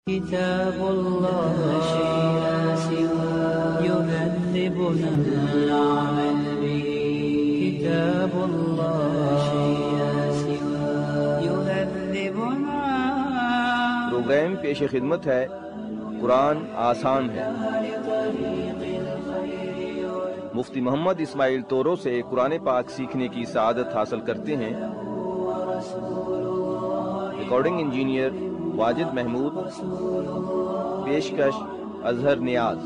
كتاب الله لا شيء سواه يهذبنا العمل به كتاب الله لا شيء سواه يهذبنا. پروگرام پیش خدمت ہے قرآن آسان ہے. مفتی محمد اسماعیل تورو سے قرآن پاک سیکھنے کی سعادت حاصل کرتے ہیں. Recording engineer Wajid Mahmood. پیشکش اظہر نیاز.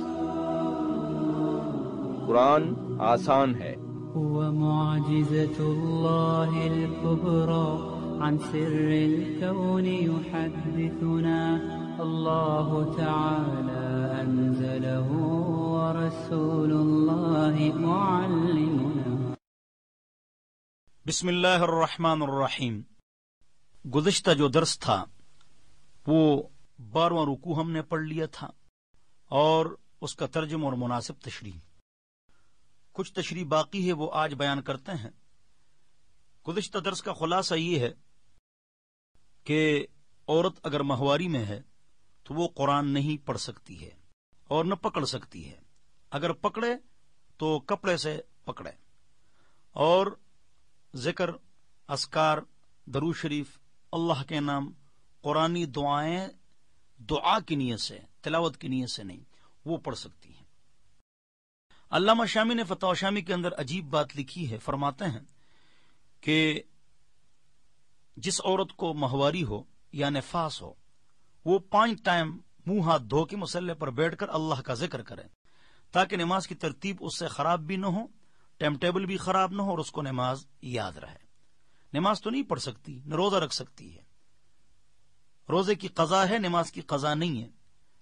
قرآن آسان ہے. هو معجزة الله الكبرى عن سر الكون يحدثنا الله تعالى أنزله ورسول الله معلمنا. بسم اللہ الرحمن الرحیم. گزشتہ جو درس تھا وہ 12واں رکوع ہم نے پڑھ لیا تھا اور اس کا ترجمہ اور مناسب تشریح. کچھ تشریح باقی ہے وہ آج بیان کرتے ہیں. گزشتہ درس کا خلاصہ یہ ہے کہ عورت اگر ماہواری میں ہے تو وہ قرآن نہیں پڑھ سکتی ہے اور نہ پکڑ سکتی ہے. اگر پکڑے تو کپڑے سے پکڑے اور ذکر، اذکار، درود شریف، اللہ کے نام، قرآنی دعائیں دعا کی نیت سے، تلاوت کی نیت سے نہیں، وہ پڑھ سکتی ہیں. علامہ شامی نے فتاوی شامی کے اندر عجیب بات لکھی ہے. فرماتے ہیں کہ جس عورت کو ماہواری ہو یا نفاس ہو وہ 5 ٹائم منہ ہاتھ دھو کے مصلی پر بیٹھ کر اللہ کا ذکر کرے تاکہ نماز کی ترتیب اس سے خراب بھی نہ ہو، ٹائم ٹیبل بھی خراب نہ ہو اور اس کو نماز یاد رہے. نماز تو نہیں پڑھ سکتی، نہ روزہ رکھ سکتی ہے. روزے کی قضا ہے، نماز کی قضا نہیں ہے،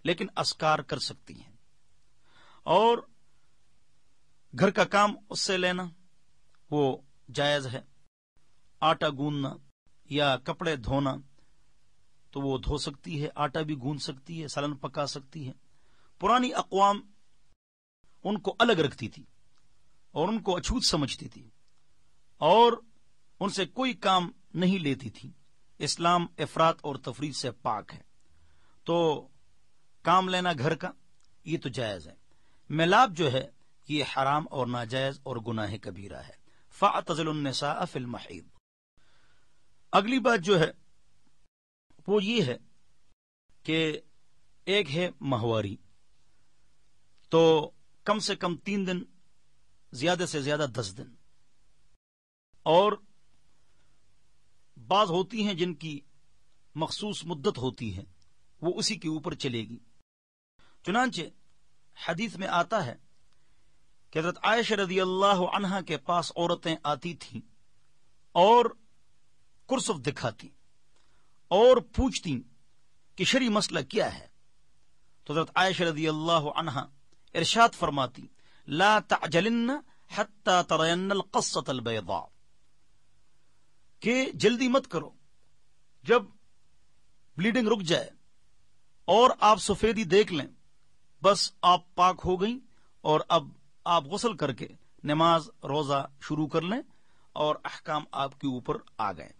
لیکن اذکار کر سکتی ہیں. اور گھر کا کام اس سے لینا وہ جائز ہے. آٹا گوندنا یا کپڑے دھونا تو وہ دھو سکتی ہے، آٹا بھی گوند سکتی ہے، سالن پکا سکتی ہے. پرانی اقوام ان کو الگ رکھتی تھی اور ان کو اچھوت سمجھتی تھی اور ان سے کوئی کام نہیں لیتی تھی. اسلام افراط اور تفریط سے پاک ہے، تو کام لینا گھر کا یہ تو جائز ہے. میلاب جو ہے یہ حرام اور ناجائز اور گناہ کبیرہ ہے. فاعتزلوا النساء فی المحیض. اگلی بات جو ہے وہ یہ ہے کہ ایک ہے ماہواری، تو کم سے کم 3 دن، زیادہ سے زیادہ 10 دن. اور بعض ہوتی ہیں جن کی مخصوص مدت ہوتی ہے وہ اسی کے اوپر چلے گی. چنانچہ حدیث میں آتا ہے کہ حضرت عائشہ رضی اللہ عنہا کے پاس عورتیں آتی تھیں اور کرسف دکھاتی اور پوچھتی کہ شرعی مسئلہ کیا ہے. تو حضرت عائشہ رضی اللہ عنہا ارشاد فرماتی لا تعجلن حتی ترین القصۃ البیضاء، کہ جلدی مت کرو، جب بلیڈنگ رک جائے اور آپ سفیدی دیکھ لیں بس آپ پاک ہو گئیں اور اب آپ غسل کر کے نماز روزہ شروع کر لیں اور احکام آپ کے اوپر آ گئے.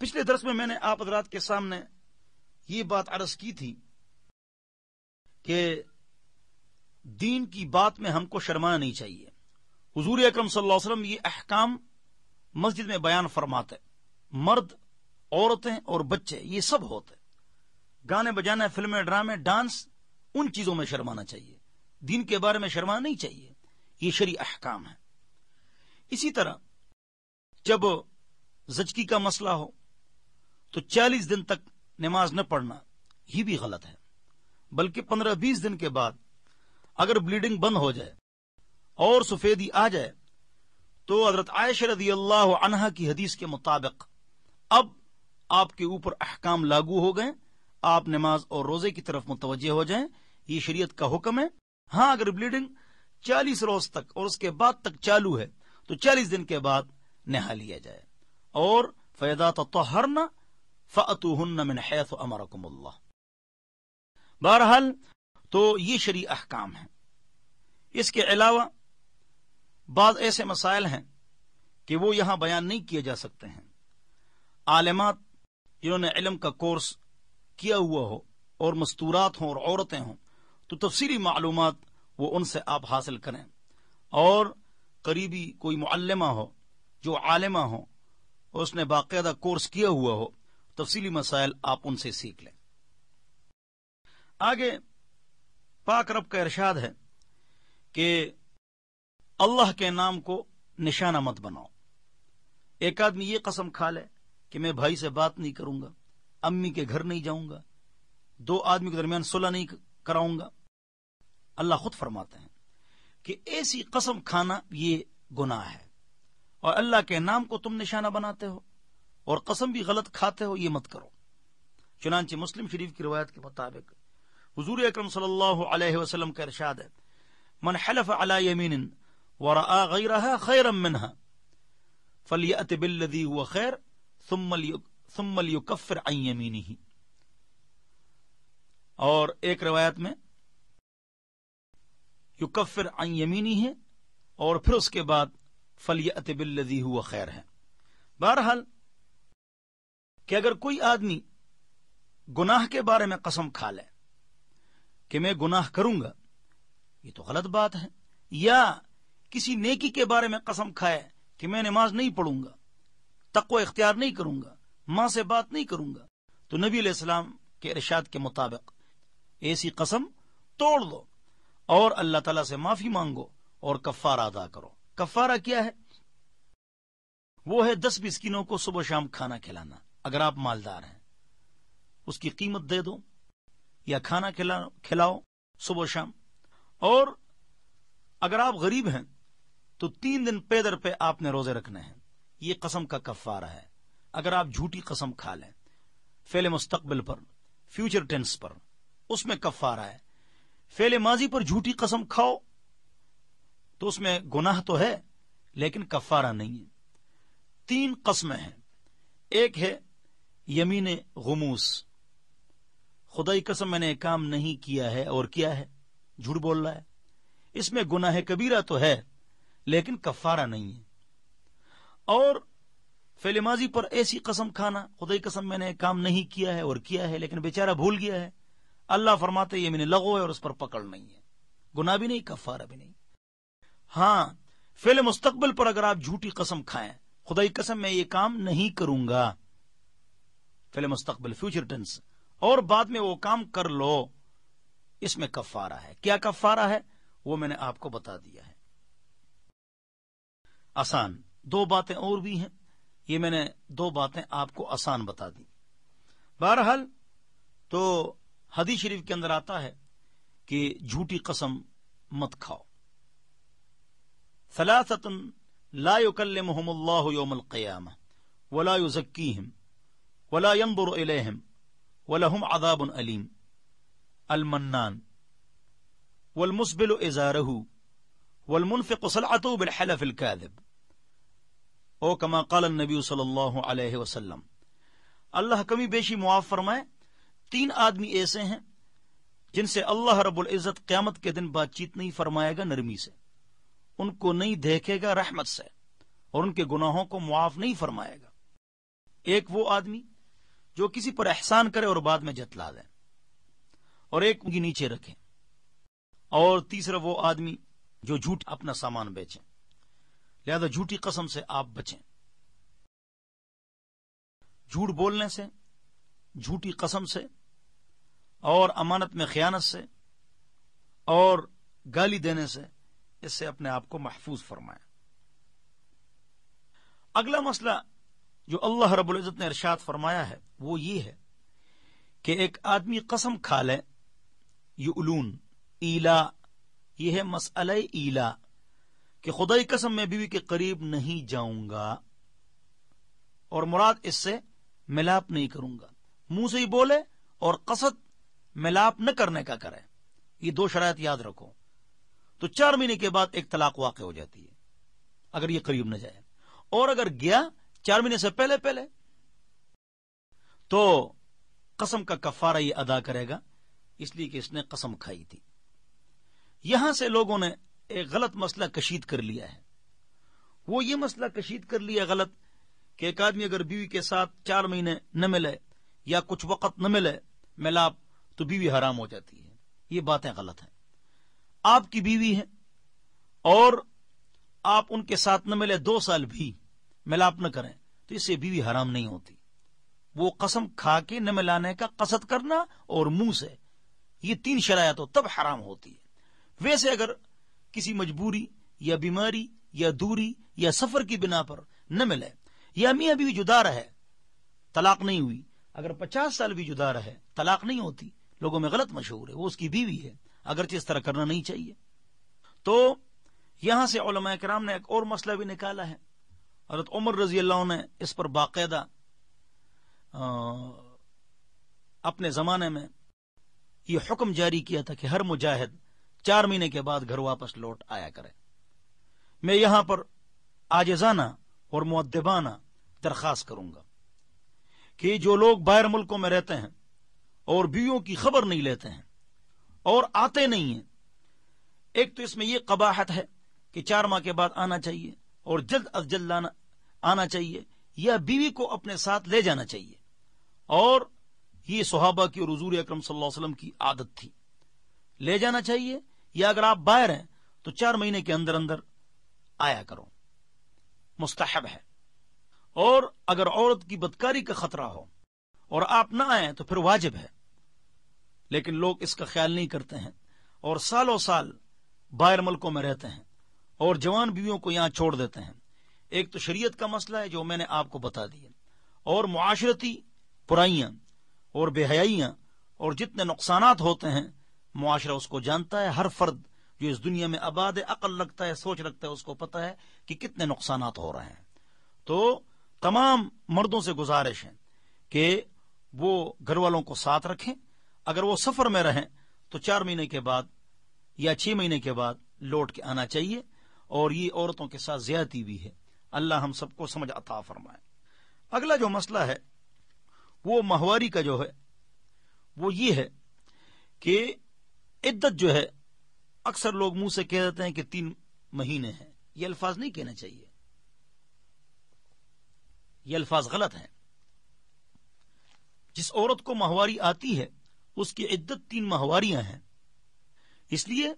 پچھلے درس میں نے آپ حضرات کے سامنے یہ بات عرض کی تھی کہ دین کی بات میں ہم کو شرمانا نہیں چاہیے. حضور اکرم صلی اللہ علیہ وسلم یہ احکام مسجد میں بیان فرماتے، مرد، عورتیں اور بچے یہ سب ہوتے. گانے بجانے، فلمیں، ڈرامے، ڈانس، ان چیزوں میں شرمانا چاہیے، دین کے بارے میں شرمانا نہیں چاہیے. یہ شرعی احکام ہے. اسی طرح جب زچگی کا مسئلہ ہو تو 40 دن تک نماز نہ پڑھنا یہ بھی غلط ہے، بلکہ 15-20 دن کے بعد اگر بلیڈنگ بند ہو جائے اور سفیدی آ جائے تو حضرت عائشہ رضی اللہ عنہا کی حدیث کے مطابق اب آپ کے اوپر احکام لاگو ہو گئے، آپ نماز اور روزے کی طرف متوجہ ہو جائیں. یہ شریعت کا حکم ہے. ہاں اگر بلیڈنگ 40 روز تک اور اس کے بعد تک چالو ہے تو 40 دن کے بعد نہا لیا جائے. اور فَإِذَا تَطَهَّرْنَ فَأْتُوهُنَّ مِنْ حَيْثُ أَمَرَكُمُ اللَّهُ. بہرحال تو یہ شرعی احکام ہیں. اس کے علاوہ بعض ایسے مسائل ہیں کہ وہ یہاں بیان نہیں کیے جا سکتے ہیں. عالمات جنہوں نے علم کا کورس کیا ہوا ہو اور مستورات ہوں اور عورتیں ہوں تو تفصیلی معلومات وہ ان سے آپ حاصل کریں، اور قریبی کوئی معلمہ ہو جو عالمہ ہو اور اس نے باقاعدہ کورس کیا ہوا ہو، تفصیلی مسائل آپ ان سے سیکھ لیں۔ آگے پاک رب کا ارشاد ہے کہ اللہ کے نام کو نشانہ مت بناؤ۔ ایک آدمی یہ قسم کھا لے کہ میں بھائی سے بات نہیں کروں گا، امی کے گھر نہیں جاؤں گا، دو آدمی کے درمیان صلح نہیں کراؤں گا۔ اللہ خود فرماتے ہیں کہ ایسی قسم کھانا یہ گناہ ہے، اور اللہ کے نام کو تم نشانہ بناتے ہو اور قسم بھی غلط کھاتے ہو، یہ مت کرو۔ چنانچہ مسلم شریف کی روایت کے مطابق حضور اکرم صلی اللہ علیہ وسلم کا ارشاد ہے، من حلف علی یمین ورأى غیرها خیرا منها فلیأت بالذی هو خیر ثم لیکفر عن یمینہ۔ اور ایک روایت میں یکفر عن یمینہ ہے، اور پھر اس کے بعد فلیأت بالذی هو خیر ہے۔ بہرحال کہ اگر کوئی آدمی گناہ کے بارے میں قسم کھا لے کہ میں گناہ کروں گا، یہ تو غلط بات ہے، یا کسی نیکی کے بارے میں قسم کھائے کہ میں نماز نہیں پڑھوں گا، تقوی اختیار نہیں کروں گا، ماں سے بات نہیں کروں گا، تو نبی علیہ السلام کے ارشاد کے مطابق ایسی قسم توڑ دو اور اللہ تعالیٰ سے معافی مانگو اور کفارہ ادا کرو۔ کفارہ کیا ہے؟ وہ ہے 10 مسکینوں کو صبح شام کھانا کھلانا۔ اگر آپ مالدار ہیں اس کی قیمت دے دو یا کھانا کھلاؤ صبح شام، اور اگر آپ غریب ہیں تو 3 دن پیدر پہ آپ نے روزے رکھنے ہیں، یہ قسم کا کفارہ ہے۔ اگر آپ جھوٹی قسم کھا لیں فعل مستقبل پر، فیوچر ٹینس پر، اس میں کفارہ ہے۔ فعل ماضی پر جھوٹی قسم کھاؤ تو اس میں گناہ تو ہے لیکن کفارہ نہیں ہے۔ 3 قسمیں ہیں۔ ایک ہے یمین غموس، خدائی قسم میں نے کام نہیں کیا ہے اور کیا ہے، جھوٹ بول رہا ہے، اس میں گناہ کبیرہ تو ہے لیکن کفارہ نہیں ہے۔ اور فعل ماضی پر ایسی قسم کھانا، خدائی قسم میں نے کام نہیں کیا ہے اور کیا ہے لیکن بیچارہ بھول گیا ہے، اللہ فرماتے یمین لغو ہے اور اس پر پکڑ نہیں ہے، گناہ بھی نہیں، کفارہ بھی نہیں۔ ہاں، فعل مستقبل پر اگر آپ جھوٹی قسم کھائیں، خدائی قسم میں یہ کام نہیں کروں گا، فعل مستقبل فیوچر ٹینس، اور بعد میں وہ کام کر لو، اس میں کفارہ ہے۔ کیا کفارہ ہے وہ میں نے آپ کو بتا دیا ہے، آسان۔ 2 باتیں اور بھی ہیں، یہ میں نے 2 باتیں آپ کو آسان بتا دی۔ بہرحال تو حدیث شریف کے اندر آتا ہے کہ جھوٹی قسم مت کھاؤ۔ 3 لا يكلمهم الله يوم القيامة ولا يزكيهم ولا ينظر إليهم ولهم عذاب أليم، المنان والمسبل إزاره والمنفق صلعته بالحلف الكاذب، او كما قال النبی صلی اللہ علیہ وسلم۔ اللہ کمی بیشی معاف فرمائے، 3 آدمی ایسے ہیں جن سے اللہ رب العزت قیامت کے دن بات چیت نہیں فرمائے گا نرمی سے، ان کو نہیں دیکھے گا رحمت سے، اور ان کے گناہوں کو معاف نہیں فرمائے گا۔ ایک وہ آدمی جو کسی پر احسان کرے اور بعد میں جتلا دے، اور ایک ان کی نیچے رکھے، اور تیسرا وہ آدمی جو جھوٹ اپنا سامان بیچے۔ لہذا جھوٹی قسم سے آپ بچیں، جھوٹ بولنے سے، جھوٹی قسم سے، اور امانت میں خیانت سے، اور گالی دینے سے، اس سے اپنے آپ کو محفوظ فرمائیں۔ اگلا مسئلہ جو اللہ رب العزت نے ارشاد فرمایا ہے وہ یہ ہے کہ ایک آدمی قسم کھا لے، یؤلون، ایلا، یہ ہے مسئلہ ایلا، کہ خدائی قسم میں بیوی کے قریب نہیں جاؤں گا، اور مراد اس سے ملاپ نہیں کروں گا، منہ سے ہی بولے اور قصد ملاپ نہ کرنے کا کرے۔ یہ 2 شرائط یاد رکھو، تو 4 مہینے کے بعد ایک طلاق واقع ہو جاتی ہے اگر یہ قریب نہ جائے، اور اگر گیا 4 مہینے سے پہلے تو قسم کا کفارہ یہ ادا کرے گا، اس لیے کہ اس نے قسم کھائی تھی۔ یہاں سے لوگوں نے ایک غلط مسئلہ کشید کر لیا ہے۔ وہ یہ مسئلہ کشید کر لیا غلط کہ ایک آدمی اگر بیوی کے ساتھ 4 مہینے نہ ملے یا کچھ وقت نہ ملے ملاپ، تو بیوی حرام ہو جاتی ہے. یہ باتیں غلط ہیں. آپ کی بیوی ہے اور آپ ان کے ساتھ نہ ملے 2 سال بھی ملاپ نہ کریں تو اس سے بیوی حرام نہیں ہوتی. وہ قسم کھا کے نہ ملانے کا قصد کرنا اور منہ سے، یہ 3 شرائط ہو تب حرام ہوتی ہے. ویسے اگر کسی مجبوری یا بیماری یا دوری یا سفر کی بنا پر نہ ملے، یا میاں بیوی جدا رہے، طلاق نہیں ہوئی، اگر 50 سال بھی جدا رہے طلاق نہیں ہوتی، لوگوں میں غلط مشہور ہے، وہ اس کی بیوی ہے، اگرچہ اس طرح کرنا نہیں چاہیے. تو یہاں سے علماء کرام نے ایک اور مسئلہ بھی نکالا ہے. حضرت عمر رضی اللہ عنہ نے اس پر باقاعدہ اپنے زمانے میں یہ حکم جاری کیا تھا کہ ہر مجاہد 4 مہینے کے بعد گھر واپس لوٹ آیا کرے. میں یہاں پر عاجزانہ اور مؤدبانہ درخواست کروں گا کہ جو لوگ باہر ملکوں میں رہتے ہیں اور بیویوں کی خبر نہیں لیتے ہیں اور آتے نہیں ہیں، ایک تو اس میں یہ قباحت ہے کہ 4 ماہ کے بعد آنا چاہیے اور جلد از جلد آنا چاہیے، یا بیوی کو اپنے ساتھ لے جانا چاہیے. اور یہ صحابہ کی اور حضور اکرم صلی اللہ علیہ وسلم کی عادت تھی، لے جانا چاہیے، یا اگر آپ باہر ہیں تو 4 مہینے کے اندر اندر آیا کرو، مستحب ہے. اور اگر عورت کی بدکاری کا خطرہ ہو اور آپ نہ آئیں تو پھر واجب ہے. لیکن لوگ اس کا خیال نہیں کرتے ہیں اور سالوں سال باہر ملکوں میں رہتے ہیں اور جوان بیویوں کو یہاں چھوڑ دیتے ہیں. ایک تو شریعت کا مسئلہ ہے جو میں نے آپ کو بتا دیا، اور معاشرتی برائیاں اور بے حیائیاں اور جتنے نقصانات ہوتے ہیں معاشرہ اس کو جانتا ہے. ہر فرد جو اس دنیا میں آباد ہے، عقل رکھتا ہے، سوچ رکھتا ہے، اس کو پتا ہے کہ کتنے نقصانات ہو رہے ہیں. تو تمام مردوں سے گزارش ہے کہ وہ گھر والوں کو ساتھ رکھیں. اگر وہ سفر میں رہیں تو 4 مہینے کے بعد یا 6 مہینے کے بعد لوٹ کے آنا چاہیے. اور یہ عورتوں کے ساتھ زیادتی بھی ہے. اللہ ہم سب کو سمجھ عطا فرمائے. اگلا جو مسئلہ ہے وہ ماہواری کا جو ہے وہ یہ ہے کہ عدت جو ہے اکثر لوگ منہ سے کہہ دیتے ہیں کہ 3 مہینے ہیں. یہ الفاظ نہیں کہنا چاہیے، یہ الفاظ غلط ہیں. جس عورت کو ماہواری آتی ہے اس کی عدت 3 ماہواریاں ہیں، اس لیے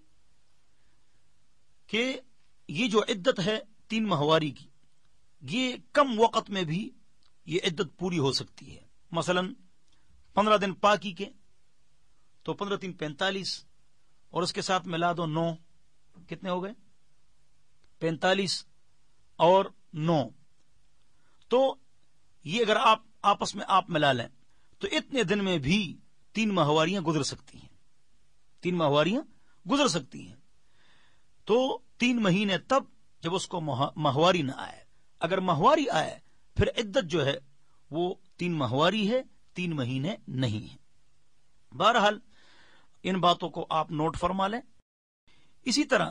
کہ یہ جو عدت ہے 3 ماہواری کی، یہ کم وقت میں بھی یہ عدت پوری ہو سکتی ہے. مثلا 15 دن پاکی کے تو 15 3 45، اور اس کے ساتھ ملا دو 9، کتنے ہو گئے؟ 45 اور 9. تو یہ اگر آپ آپس میں آپ ملا لیں تو اتنے دن میں بھی 3 ماہواریاں گزر سکتی ہیں. 3 ماہواریاں گزر سکتی ہیں. تو 3 مہینے تب جب اس کو ماہواری نہ آئے. اگر ماہواری آئے پھر عدت جو ہے وہ 3 ماہواری ہے، 3 مہینے نہیں ہے. بہرحال ان باتوں کو آپ نوٹ فرما لیں. اسی طرح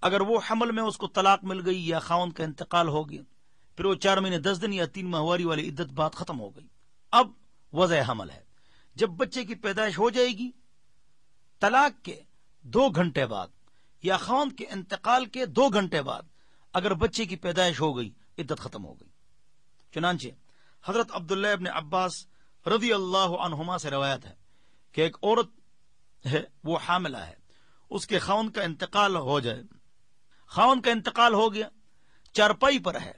اگر وہ حمل میں اس کو طلاق مل گئی یا خاوند کا انتقال ہو گیا، پھر وہ 4 مہینے 10 دن یا 3 ماہواری والی عدت بات ختم ہو گئی. اب وضع حمل ہے. جب بچے کی پیدائش ہو جائے گی، طلاق کے 2 گھنٹے بعد یا خاوند کے انتقال کے 2 گھنٹے بعد اگر بچے کی پیدائش ہو گئی، عدت ختم ہو گئی. چنانچہ حضرت عبداللہ ابن عباس رضی اللہ عنہما سے روایت ہے کہ ایک عورت ہے، وہ حاملہ ہے، اس کے خاوند کا انتقال ہو جائے، خاوند کا انتقال ہو گیا، چارپائی پر ہے،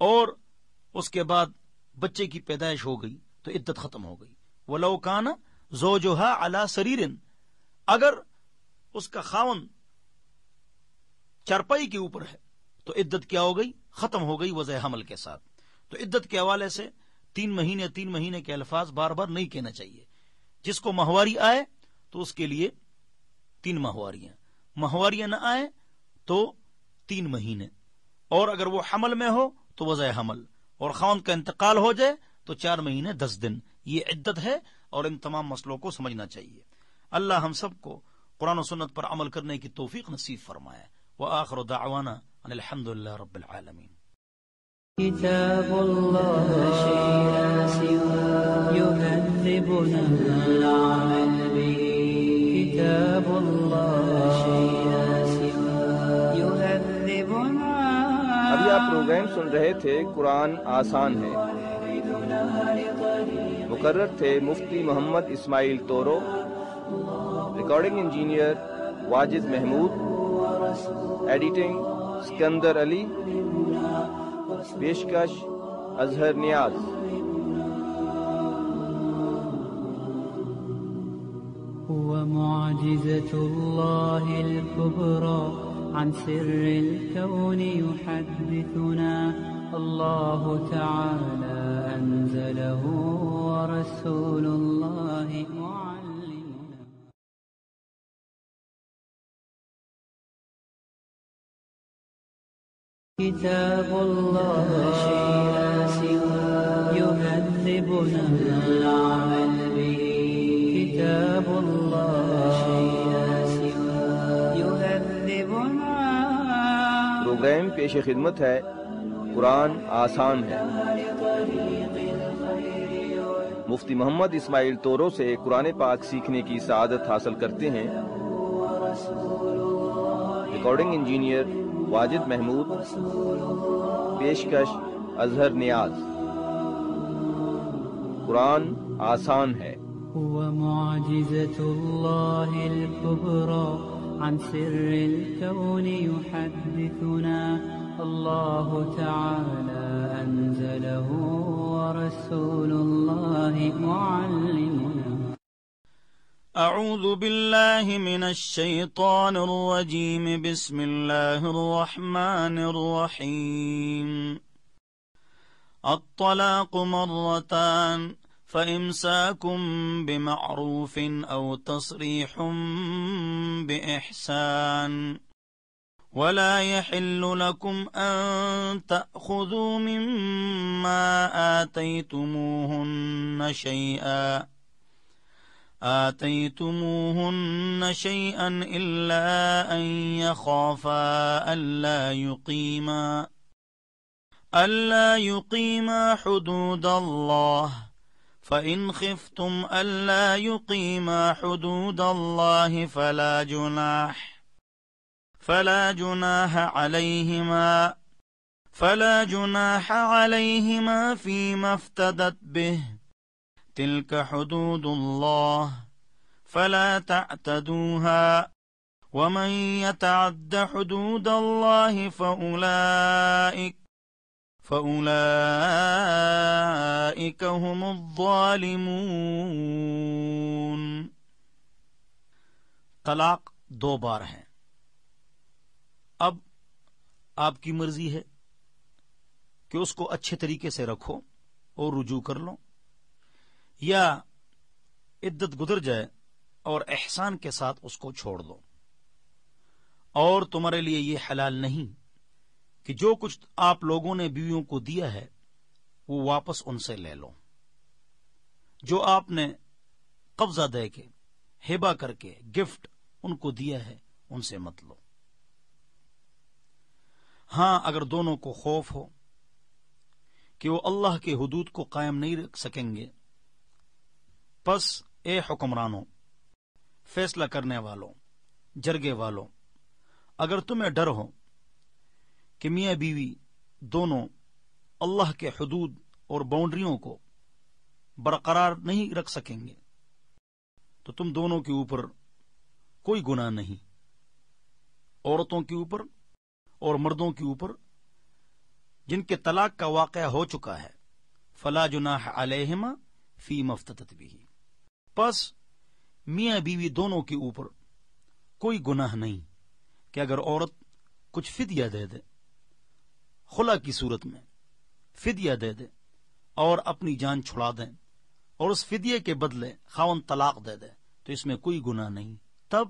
اور اس کے بعد بچے کی پیدائش ہو گئی تو عدت ختم ہو گئی. وَلَوْ كَانَ زَوْجُهَا عَلَى سَرِيرٍ، اگر اس کا خاوند چارپائی کے اوپر ہے تو عدت کیا ہو گئی؟ ختم ہو گئی وضع حمل کے ساتھ. تو عدت کے حوالے سے 3 مہینے کے الفاظ بار بار نہیں کہنا چاہیے. جس کو ماہواری آئے تو اس کے لیے 3 ماہواریاں، ماہواریاں نہ آئے تو 3 مہینے، اور اگر وہ حمل میں ہو تو وضع حمل، اور خاوند کا انتقال ہو جائے تو 4 مہینے 10 دن. یہ عدت ہے اور ان تمام مسئلوں کو سمجھنا چاہیے. اللہ ہم سب کو قرآن و سنت پر عمل کرنے کی توفیق نصیب فرمائے. وآخر دعوانا ان الحمد للہ رب العالمین. كتاب الله شيء لا سوى يهذبنا العمل به. كتاب الله شيء لا سوى يهذبنا. ابھی آپ پروگرام سن رہے تھے قرآن آسان ہے. مقرر تھے Mufti Muhammad Ismail Toru recording engineer Wajid Mahmood, editing Sikandar Ali, پیشکش اظہر نیاز۔ ومعجزة الله الكبرى عن سر الكون يحدثنا الله تعالى أنزله ورسول الله معلمنا. كتاب الله يهذبنا العمل به. كتاب الله يهذبنا. پروگرام پیش خدمت ہے قرآن آسان ہے۔ مفتی محمد اسماعیل تورو سے قرآن پاک سیکھنے کی سعادت حاصل کرتے ہیں۔ ریکارڈنگ انجینئر واجد محمود، پیشکش اظہر نیاز۔ قرآن آسان ہے۔ ومعجزة الله الكبرى عن سر الكون يحدثنا الله تعالى أنزله ورسول الله معلمنا. أعوذ بالله من الشيطان الرجيم. بسم الله الرحمن الرحيم. الطلاق مرتان فإمساكم بمعروف أو تصريح بإحسان ولا يحل لكم أن تأخذوا مما آتيتموهن شيئا إلا أن يخافا ألا يقيما حدود الله، فإن خفتم ألا يقيما حدود الله فلا جناح عليهما فيما افتدت به. تلك حدود الله فلا تعتدوها، ومن يتعد حدود الله فأولئك هم الظالمون. طلاق 2 بار ہے۔ اب آپ کی مرضی ہے کہ اس کو اچھے طریقے سے رکھو اور رجوع کر لو، یا عدت گزر جائے اور احسان کے ساتھ اس کو چھوڑ دو۔ اور تمہارے لیے یہ حلال نہیں کہ جو کچھ آپ لوگوں نے بیویوں کو دیا ہے وہ واپس ان سے لے لو۔ جو آپ نے قبضہ دے کے، ہبہ کر کے، گفٹ ان کو دیا ہے، ان سے مت لو۔ ہاں، اگر دونوں کو خوف ہو کہ وہ اللہ کے حدود کو قائم نہیں رکھ سکیں گے، پس اے حکمرانوں، فیصلہ کرنے والوں، جرگے والوں، اگر تمہیں ڈر ہو کہ میاں بیوی دونوں اللہ کے حدود اور باؤنڈریوں کو برقرار نہیں رکھ سکیں گے، تو تم دونوں کے اوپر کوئی گناہ نہیں، عورتوں کے اوپر اور مردوں کے اوپر جن کے طلاق کا واقعہ ہو چکا ہے، فلا جناح علیہما فیما افتدت بہ، پس میاں بیوی دونوں کے اوپر کوئی گناہ نہیں کہ اگر عورت کچھ فدیہ دے دے، خلا کی صورت میں فدیہ دے دے اور اپنی جان چھڑا دیں، اور اس فدیے کے بدلے خاوند طلاق دے دے، تو اس میں کوئی گناہ نہیں، تب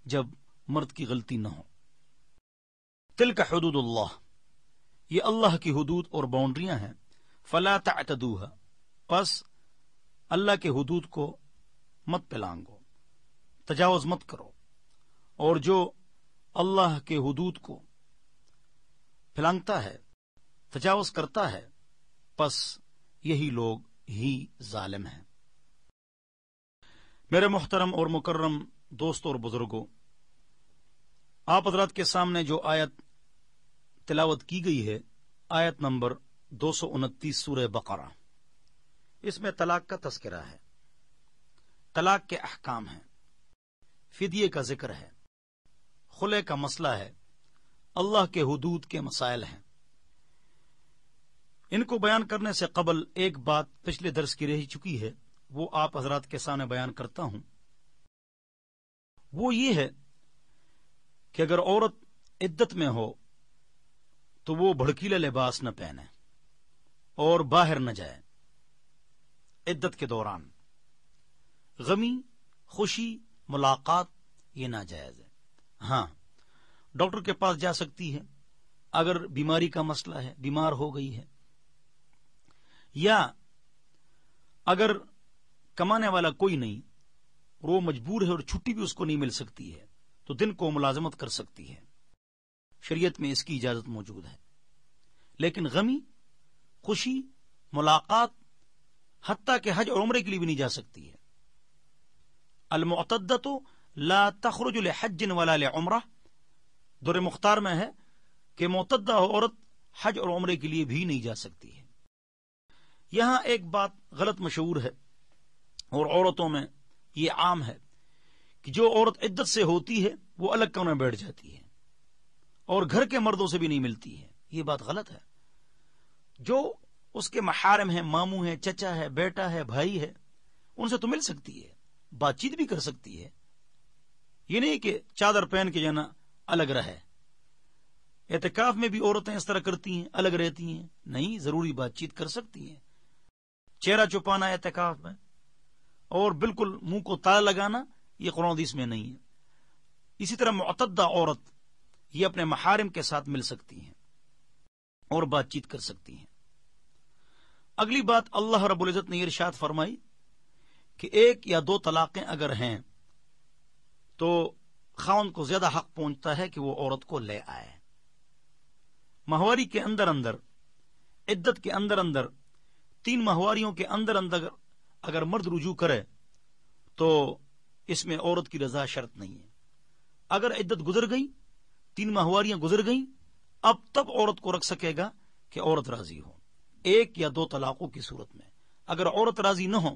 جب مرد کی غلطی نہ ہو۔ تلک حدود اللہ، یہ اللہ کی حدود اور باؤنڈریاں ہیں، فلا تعتدوها، پس اللہ کے حدود کو مت پلانگو، تجاوز مت کرو، اور جو اللہ کے حدود کو پھلانگتا ہے، تجاوز کرتا ہے، پس یہی لوگ ہی ظالم ہیں۔ میرے محترم اور مکرم دوستوں اور بزرگوں، آپ حضرات کے سامنے جو آیت تلاوت کی گئی ہے، آیت نمبر 229 سورہ بقرہ، اس میں طلاق کا تذکرہ ہے، طلاق کے احکام ہیں۔ فدیے کا ذکر ہے، خلع کا مسئلہ ہے، اللہ کے حدود کے مسائل ہیں۔ ان کو بیان کرنے سے قبل ایک بات پچھلے درس کی رہ چکی ہے، وہ آپ حضرات کے سامنے بیان کرتا ہوں۔ وہ یہ ہے کہ اگر عورت عدت میں ہو تو وہ بھڑکیلا لباس نہ پہنے اور باہر نہ جائے۔ عدت کے دوران غمی، خوشی، ملاقات یہ ناجائز ہے۔ ہاں، ڈاکٹر کے پاس جا سکتی ہے اگر بیماری کا مسئلہ ہے، بیمار ہو گئی ہے، یا اگر کمانے والا کوئی نہیں اور وہ مجبور ہے اور چھٹی بھی اس کو نہیں مل سکتی ہے تو دن کو ملازمت کر سکتی ہے، شریعت میں اس کی اجازت موجود ہے۔ لیکن غمی، خوشی، ملاقات، حتیٰ کہ حج اور عمرے کے لیے بھی نہیں جا سکتی ہے۔ المعتدۃ لا تخرج لحج ولا لعمرہ، دور مختار میں ہے کہ معتدہ عورت حج اور عمرے کے لیے بھی نہیں جا سکتی ہے۔ یہاں ایک بات غلط مشہور ہے اور عورتوں میں یہ عام ہے کہ جو عورت عدت سے ہوتی ہے وہ الگ کمرے میں بیٹھ جاتی ہے اور گھر کے مردوں سے بھی نہیں ملتی ہے۔ یہ بات غلط ہے۔ جو اس کے محارم ہیں، ماموں ہے، چچا ہے، بیٹا ہے، بھائی ہے، ان سے تو مل سکتی ہے، بات چیت بھی کر سکتی ہے۔ یہ نہیں کہ چادر پہن کے جانا الگ رہے۔ اعتکاف میں بھی عورتیں اس طرح کرتی ہیں، الگ رہتی ہیں، نہیں، ضروری بات چیت کر سکتی ہیں۔ چہرہ چھپانا اعتکاف میں اور بالکل منہ کو تالا لگانا یہ قرآن حدیث میں نہیں ہے۔ اسی طرح معتدہ عورت یہ اپنے محارم کے ساتھ مل سکتی ہیں اور بات چیت کر سکتی ہیں۔ اگلی بات، اللہ رب العزت نے ارشاد فرمائی کہ 1 یا 2 طلاقیں اگر ہیں تو خاوند کو زیادہ حق پہنچتا ہے کہ وہ عورت کو لے آئے۔ ماہواری کے اندر اندر، عدت کے اندر اندر، 3 ماہواریوں کے اندر اندر اگر مرد رجوع کرے تو اس میں عورت کی رضا شرط نہیں ہے۔ اگر عدت گزر گئی، 3 ماہواریاں گزر گئیں، اب تب عورت کو رکھ سکے گا کہ عورت راضی ہو۔ 1 یا 2 طلاقوں کی صورت میں اگر عورت راضی نہ ہو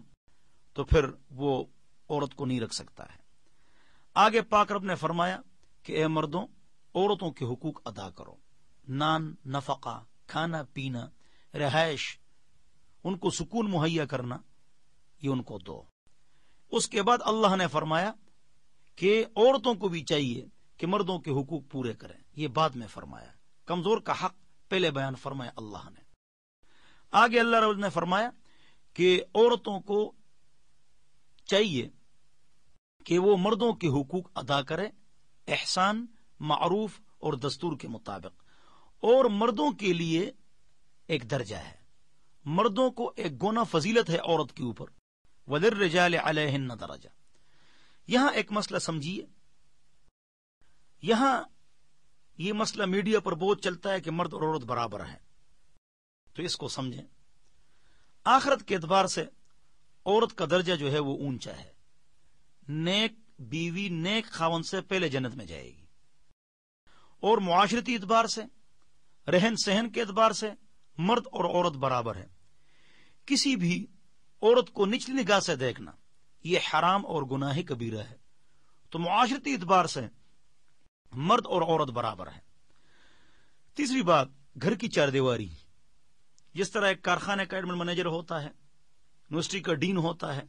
تو پھر وہ عورت کو نہیں رکھ سکتا ہے۔ آگے پاک رب نے فرمایا کہ اے مردوں، عورتوں کے حقوق ادا کرو، نان، نفقہ، کھانا پینا، رہائش، ان کو سکون مہیا کرنا، یہ ان کو دو۔ اس کے بعد اللہ نے فرمایا کہ عورتوں کو بھی چاہیے کہ مردوں کے حقوق پورے کریں، یہ بعد میں فرمایا۔ کمزور کا حق پہلے بیان فرمایا اللہ نے۔ آگے اللہ رب نے فرمایا کہ عورتوں کو چاہیے کہ وہ مردوں کے حقوق ادا کرے، احسان، معروف اور دستور کے مطابق۔ اور مردوں کے لیے ایک درجہ ہے، مردوں کو ایک گنا فضیلت ہے عورت کے اوپر، وَلِلرِّجَالِ عَلَيْهِنَّ دَرَجَةٌ۔ یہاں ایک مسئلہ سمجھیے، یہاں یہ مسئلہ میڈیا پر بہت چلتا ہے کہ مرد اور عورت برابر ہیں، تو اس کو سمجھیں۔ آخرت کے اعتبار سے عورت کا درجہ جو ہے وہ اونچا ہے، نیک بیوی نیک خاوند سے پہلے جنت میں جائے گی، اور معاشرتی اعتبار سے، رہن سہن کے اعتبار سے مرد اور عورت برابر ہے۔ کسی بھی عورت کو نچلی نگاہ سے دیکھنا یہ حرام اور گناہ کبیرہ ہے، تو معاشرتی اعتبار سے مرد اور عورت برابر ہے۔ تیسری بات، گھر کی 4 دیواری، جس طرح ایک کارخانے کا ایڈمن مینیجر ہوتا ہے، یونیورسٹی کا ڈین ہوتا ہے،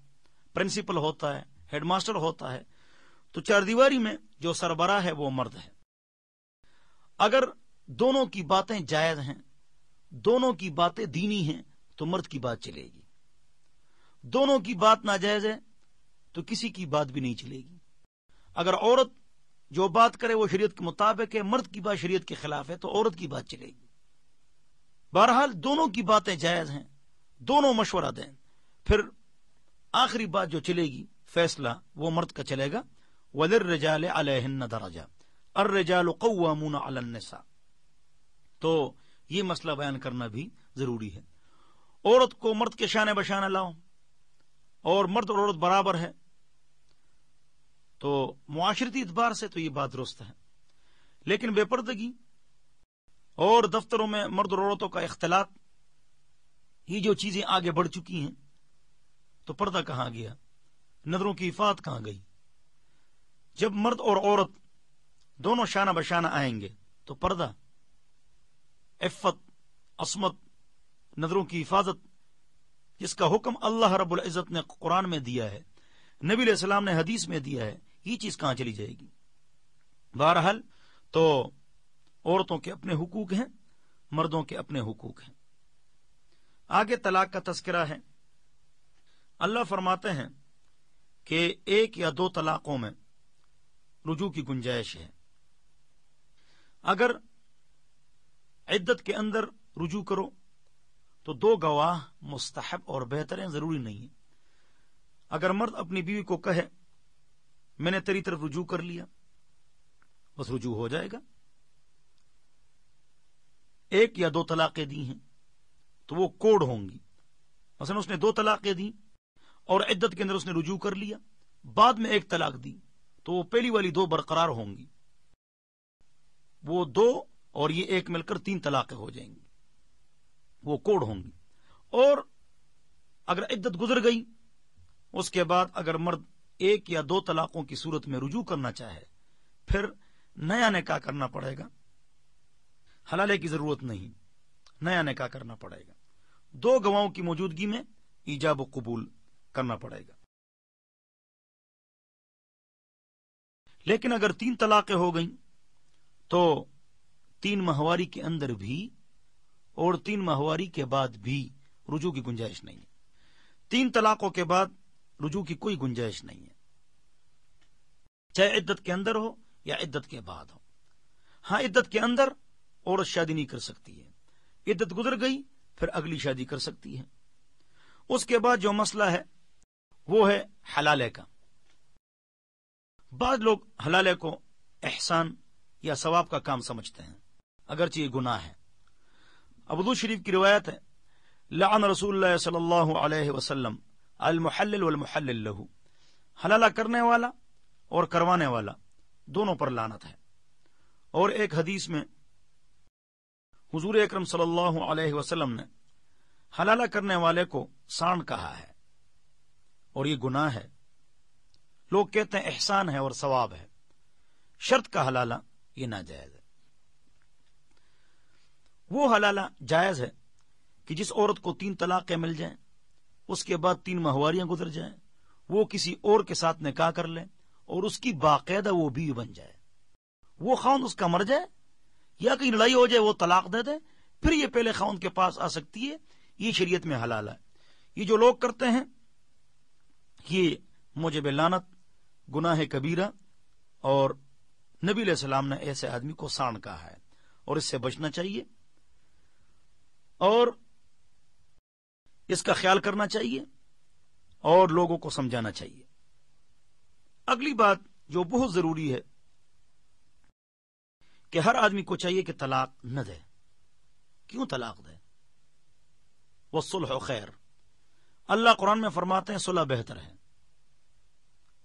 پرنسپل ہوتا ہے، ہیڈ ماسٹر ہوتا ہے، تو 4 دیواری میں جو سربراہ ہے وہ مرد ہے۔ اگر دونوں کی باتیں جائز ہیں، دونوں کی باتیں دینی ہیں تو مرد کی بات چلے گی، دونوں کی بات ناجائز ہے تو کسی کی بات بھی نہیں چلے گی۔ اگر عورت جو بات کرے وہ شریعت کے مطابق ہے، مرد کی بات شریعت کے خلاف ہے، تو عورت کی بات چلے گی۔ بہرحال دونوں کی باتیں جائز ہیں، دونوں مشورہ دیں، پھر آخری بات جو چلے گی، فیصلہ وہ مرد کا چلے گا۔ وَلِلرِّجَالِ عَلَيْهِنَّ دَرَجَةٌ الرِّجَالُ قَوَّامُونَ عَلَى النِّسَاءِ۔ تو یہ مسئلہ بیان کرنا بھی ضروری ہے۔ عورت کو مرد کے شانے بشانہ لاؤ، اور مرد اور عورت برابر ہے، تو معاشرتی اعتبار سے تو یہ بات درست ہے۔ لیکن بے پردگی اور دفتروں میں مرد اور عورتوں کا اختلاط، یہ جو چیزیں آگے بڑھ چکی ہیں، تو پردہ کہاں گیا، نظروں کی حفاظت کہاں گئی؟ جب مرد اور عورت دونوں شانہ بشانہ آئیں گے تو پردہ، عفت، عصمت، نظروں کی حفاظت، جس کا حکم اللہ رب العزت نے قرآن میں دیا ہے، نبی علیہ السلام نے حدیث میں دیا ہے، یہ چیز کہاں چلی جائے گی؟ بہرحال تو عورتوں کے اپنے حقوق ہیں، مردوں کے اپنے حقوق ہیں۔ آگے طلاق کا تذکرہ ہے۔ اللہ فرماتے ہیں کہ 1 یا 2 طلاقوں میں رجوع کی گنجائش ہے۔ اگر عدت کے اندر رجوع کرو تو 2 گواہ مستحب اور بہتر ہیں، ضروری نہیں ہے۔ اگر مرد اپنی بیوی کو کہے میں نے تیری طرف رجوع کر لیا، بس رجوع ہو جائے گا۔ 1 یا 2 طلاقیں دی ہیں تو وہ کوڈ ہوں گی۔ مثلا اس نے 2 طلاقیں دی اور عدت کے اندر اس نے رجوع کر لیا، بعد میں 1 طلاق دی تو وہ پہلی والی 2 برقرار ہوں گی، وہ 2 اور یہ 1 مل کر 3 طلاقیں ہو جائیں گی، وہ کوڈ ہوں گی۔ اور اگر عدت گزر گئی، اس کے بعد اگر مرد 1 یا 2 طلاقوں کی صورت میں رجوع کرنا چاہے، پھر نیا نکاح کرنا پڑے گا، حلالے کی ضرورت نہیں، نیا نکاح کرنا پڑے گا، 2 گواہوں کی موجودگی میں ایجاب و قبول کرنا پڑے گا۔ لیکن اگر 3 طلاقیں ہو گئیں تو 3 ماہواری کے اندر بھی اور 3 ماہواری کے بعد بھی رجوع کی گنجائش نہیں ہے۔ 3 طلاقوں کے بعد رجوع کی کوئی گنجائش نہیں ہے، چاہے عدت کے اندر ہو یا عدت کے بعد ہو۔ ہاں، عدت کے اندر عورت شادی نہیں کر سکتی ہے، عدت گزر گئی پھر اگلی شادی کر سکتی ہے۔ اس کے بعد جو مسئلہ ہے وہ ہے حلالے کا۔ بعض لوگ حلالے کو احسان یا ثواب کا کام سمجھتے ہیں، اگرچہ یہ گناہ ہے۔ ابو شریف کی روایت ہے، لعن رسول اللہ صلی اللہ علیہ وسلم المحلل والمحلل له، حلالہ کرنے والا اور کروانے والا دونوں پر لعنت ہے۔ اور ایک حدیث میں حضور اکرم صلی اللہ علیہ وسلم نے حلالہ کرنے والے کو سانڈ کہا ہے، اور یہ گناہ ہے۔ لوگ کہتے ہیں احسان ہے اور ثواب ہے، شرط کا حلالہ یہ ناجائز ہے۔ وہ حلالہ جائز ہے کہ جس عورت کو 3 طلاقیں مل جائیں، اس کے بعد 3 ماہواریاں گزر جائیں، وہ کسی اور کے ساتھ نکاح کر لے اور اس کی باقاعدہ وہ بیوی بن جائے، وہ خاوند اس کا مر جائے یا کہیں لڑائی ہو جائے وہ طلاق دے دے، پھر یہ پہلے خاوند کے پاس آ سکتی ہے، یہ شریعت میں حلال ہے۔ یہ جو لوگ کرتے ہیں یہ موجب لعنت، گناہ کبیرہ، اور نبی علیہ السلام نے ایسے آدمی کو سانڈ کہا ہے، اور اس سے بچنا چاہیے اور اس کا خیال کرنا چاہیے اور لوگوں کو سمجھانا چاہیے۔ اگلی بات جو بہت ضروری ہے کہ ہر آدمی کو چاہیے کہ طلاق نہ دے۔ کیوں طلاق دے؟ والصلح خیر، اللہ قرآن میں فرماتے ہیں صلح بہتر ہے،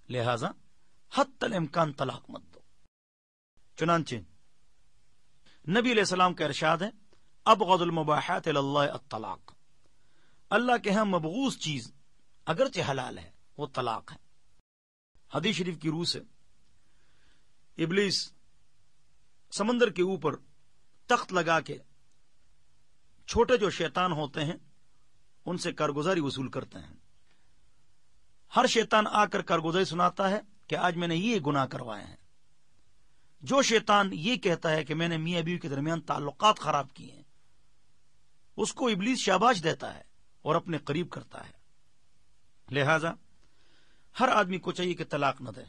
لہذا حتی الامکان طلاق مت دو۔ چنانچہ نبی علیہ السلام کا ارشاد ہے، ابغض المباحات الی اللہ الطلاق، اللہ کے ہاں مبغوض چیز اگرچہ حلال ہے وہ طلاق ہے۔ حدیث شریف کی روح سے ابلیس سمندر کے اوپر تخت لگا کے چھوٹے جو شیطان ہوتے ہیں ان سے کارگزاری وصول کرتے ہیں۔ ہر شیطان آ کر کارگزاری سناتا ہے کہ آج میں نے یہ گناہ کروائے ہیں۔ جو شیطان یہ کہتا ہے کہ میں نے میاں بیوی کے درمیان تعلقات خراب کیے ہیں، اس کو ابلیس شاباش دیتا ہے اور اپنے قریب کرتا ہے۔ لہذا ہر آدمی کو چاہیے کہ طلاق نہ دے۔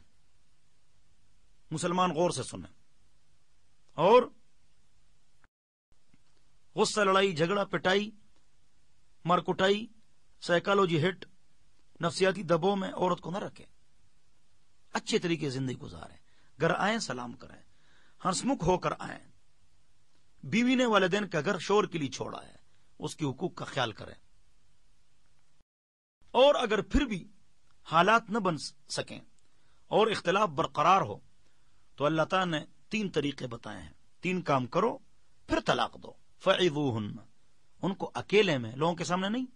مسلمان غور سے سنیں اور غصہ، لڑائی جھگڑا، پٹائی، مارکٹائی، سائیکالوجی ہٹ، نفسیاتی دباؤ میں عورت کو نہ رکھے، اچھے طریقے سے زندگی گزارے، گھر آئیں سلام کریں، ہنسمکھ ہو کر آئیں۔ بیوی نے والدین کا گھر شور کے لیے چھوڑا ہے، اس کے حقوق کا خیال کریں۔ اور اگر پھر بھی حالات نہ بن سکیں اور اختلاف برقرار ہو تو اللہ تعالی نے 3 طریقے بتائے ہیں۔ 3 کام کرو پھر طلاق دو۔ فعظوہن، ان کو اکیلے میں، لوگوں کے سامنے نہیں،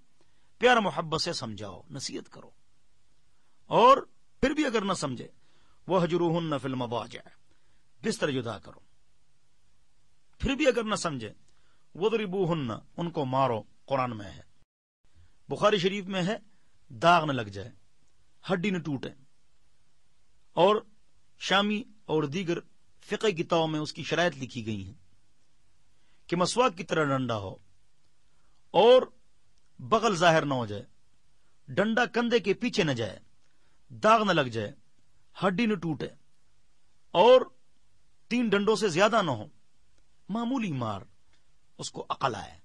پیار محبت سے سمجھاؤ، نصیحت کرو۔ اور پھر بھی اگر نہ سمجھے، وَهْجُرُوهُنَّ فِي الْمَضَاجِعِ، بستر جدا کرو. پھر بھی اگر نہ سمجھے وَضْرِبُوهُنَّ، ان کو مارو. قرآن میں ہے، بخاری شریف میں ہے، داغ نہ لگ جائے، ہڈی نہ ٹوٹے. اور شامی اور دیگر فقہ کتابوں میں اس کی شرائط لکھی گئی ہیں کہ مسواک کی طرح ڈنڈا ہو اور بغل ظاہر نہ ہو جائے، ڈنڈا کندھے کے پیچھے نہ جائے، داغ نہ لگ جائے، ہڈی نہ ٹوٹے، اور 3 ڈنڈوں سے زیادہ نہ ہو. معمولی مار، اس کو عقل آئے،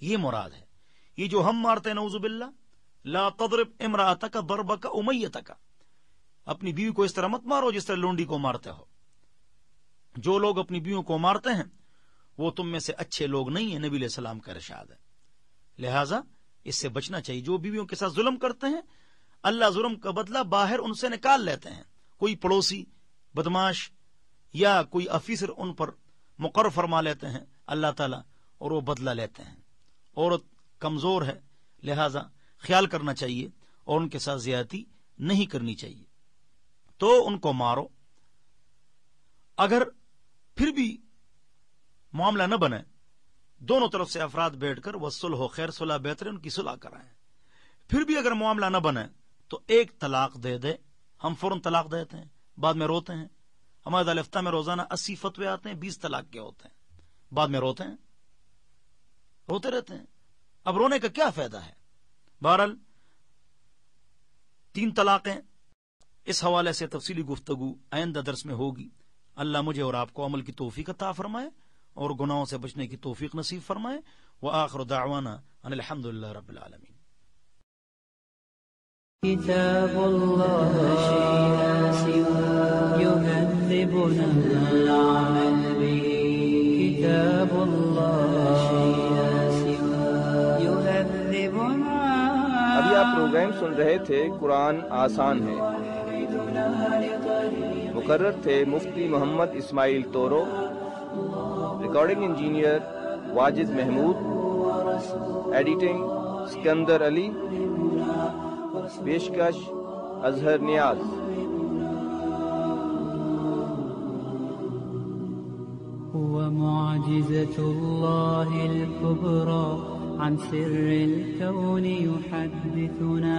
یہ مراد ہے. یہ جو ہم مارتے ہیں نعوذ باللہ، لا تضرب امرأتک ضربک امیتک، اپنی بیوی کو اس طرح مت مارو جس طرح لونڈی کو مارتے ہو. جو لوگ اپنی بیویوں کو مارتے ہیں وہ تم میں سے اچھے لوگ نہیں ہیں، نبی علیہ السلام کا ارشاد ہے. لہذا اس سے بچنا چاہیے. جو بیویوں کے ساتھ ظلم کرتے ہیں اللہ ظلم کا بدلہ باہر ان سے نکال لیتے ہیں. کوئی پڑوسی بدماش یا کوئی افیسر ان پر مقرر فرما لیتے ہیں اللہ تعالیٰ، اور وہ بدلہ لیتے ہیں. عورت کمزور ہے، لہذا خیال کرنا چاہیے اور ان کے ساتھ زیادتی نہیں کرنی چاہیے. تو ان کو مارو. اگر پھر بھی معاملہ نہ بنے، دونوں طرف سے افراد بیٹھ کر وصلح خیر، صلح بہتر، ان کی صلح کرائیں. پھر بھی اگر معاملہ نہ بنے تو 1 طلاق دے دے. ہم فوراً طلاق دیتے ہیں، بعد میں روتے ہیں. ہمارے دارالفتہ میں روزانہ 80 فتوے آتے ہیں، 20 طلاق کے ہوتے ہیں، بعد میں روتے ہیں، روتے رہتے ہیں. اب رونے کا کیا فائدہ ہے؟ بہرحال 3 طلاقیں، اس حوالے سے تفصیلی گفتگو آئندہ درس میں ہوگی. اللہ مجھے اور آپ کو عمل کی توفیق عطا فرمائے اور گناہوں سے بچنے کی توفیق نصیب فرمائے. وآخر دعوانا ان الحمد للہ رب العالمین. كتاب الله لا سوى يهذبنا العمل به. كتاب الله لا سوى يهذبنا. ابھی آپ پروگرام سن رہے تھے قرآن آسان ہے. مقرر تھے Mufti Muhammad Ismail Toru, recording engineer Wajid Mahmood, editing Sikandar Ali, پیشکش اظہر نیاز. هو معجزة الله الكبرى عن سر الكون يحدثنا.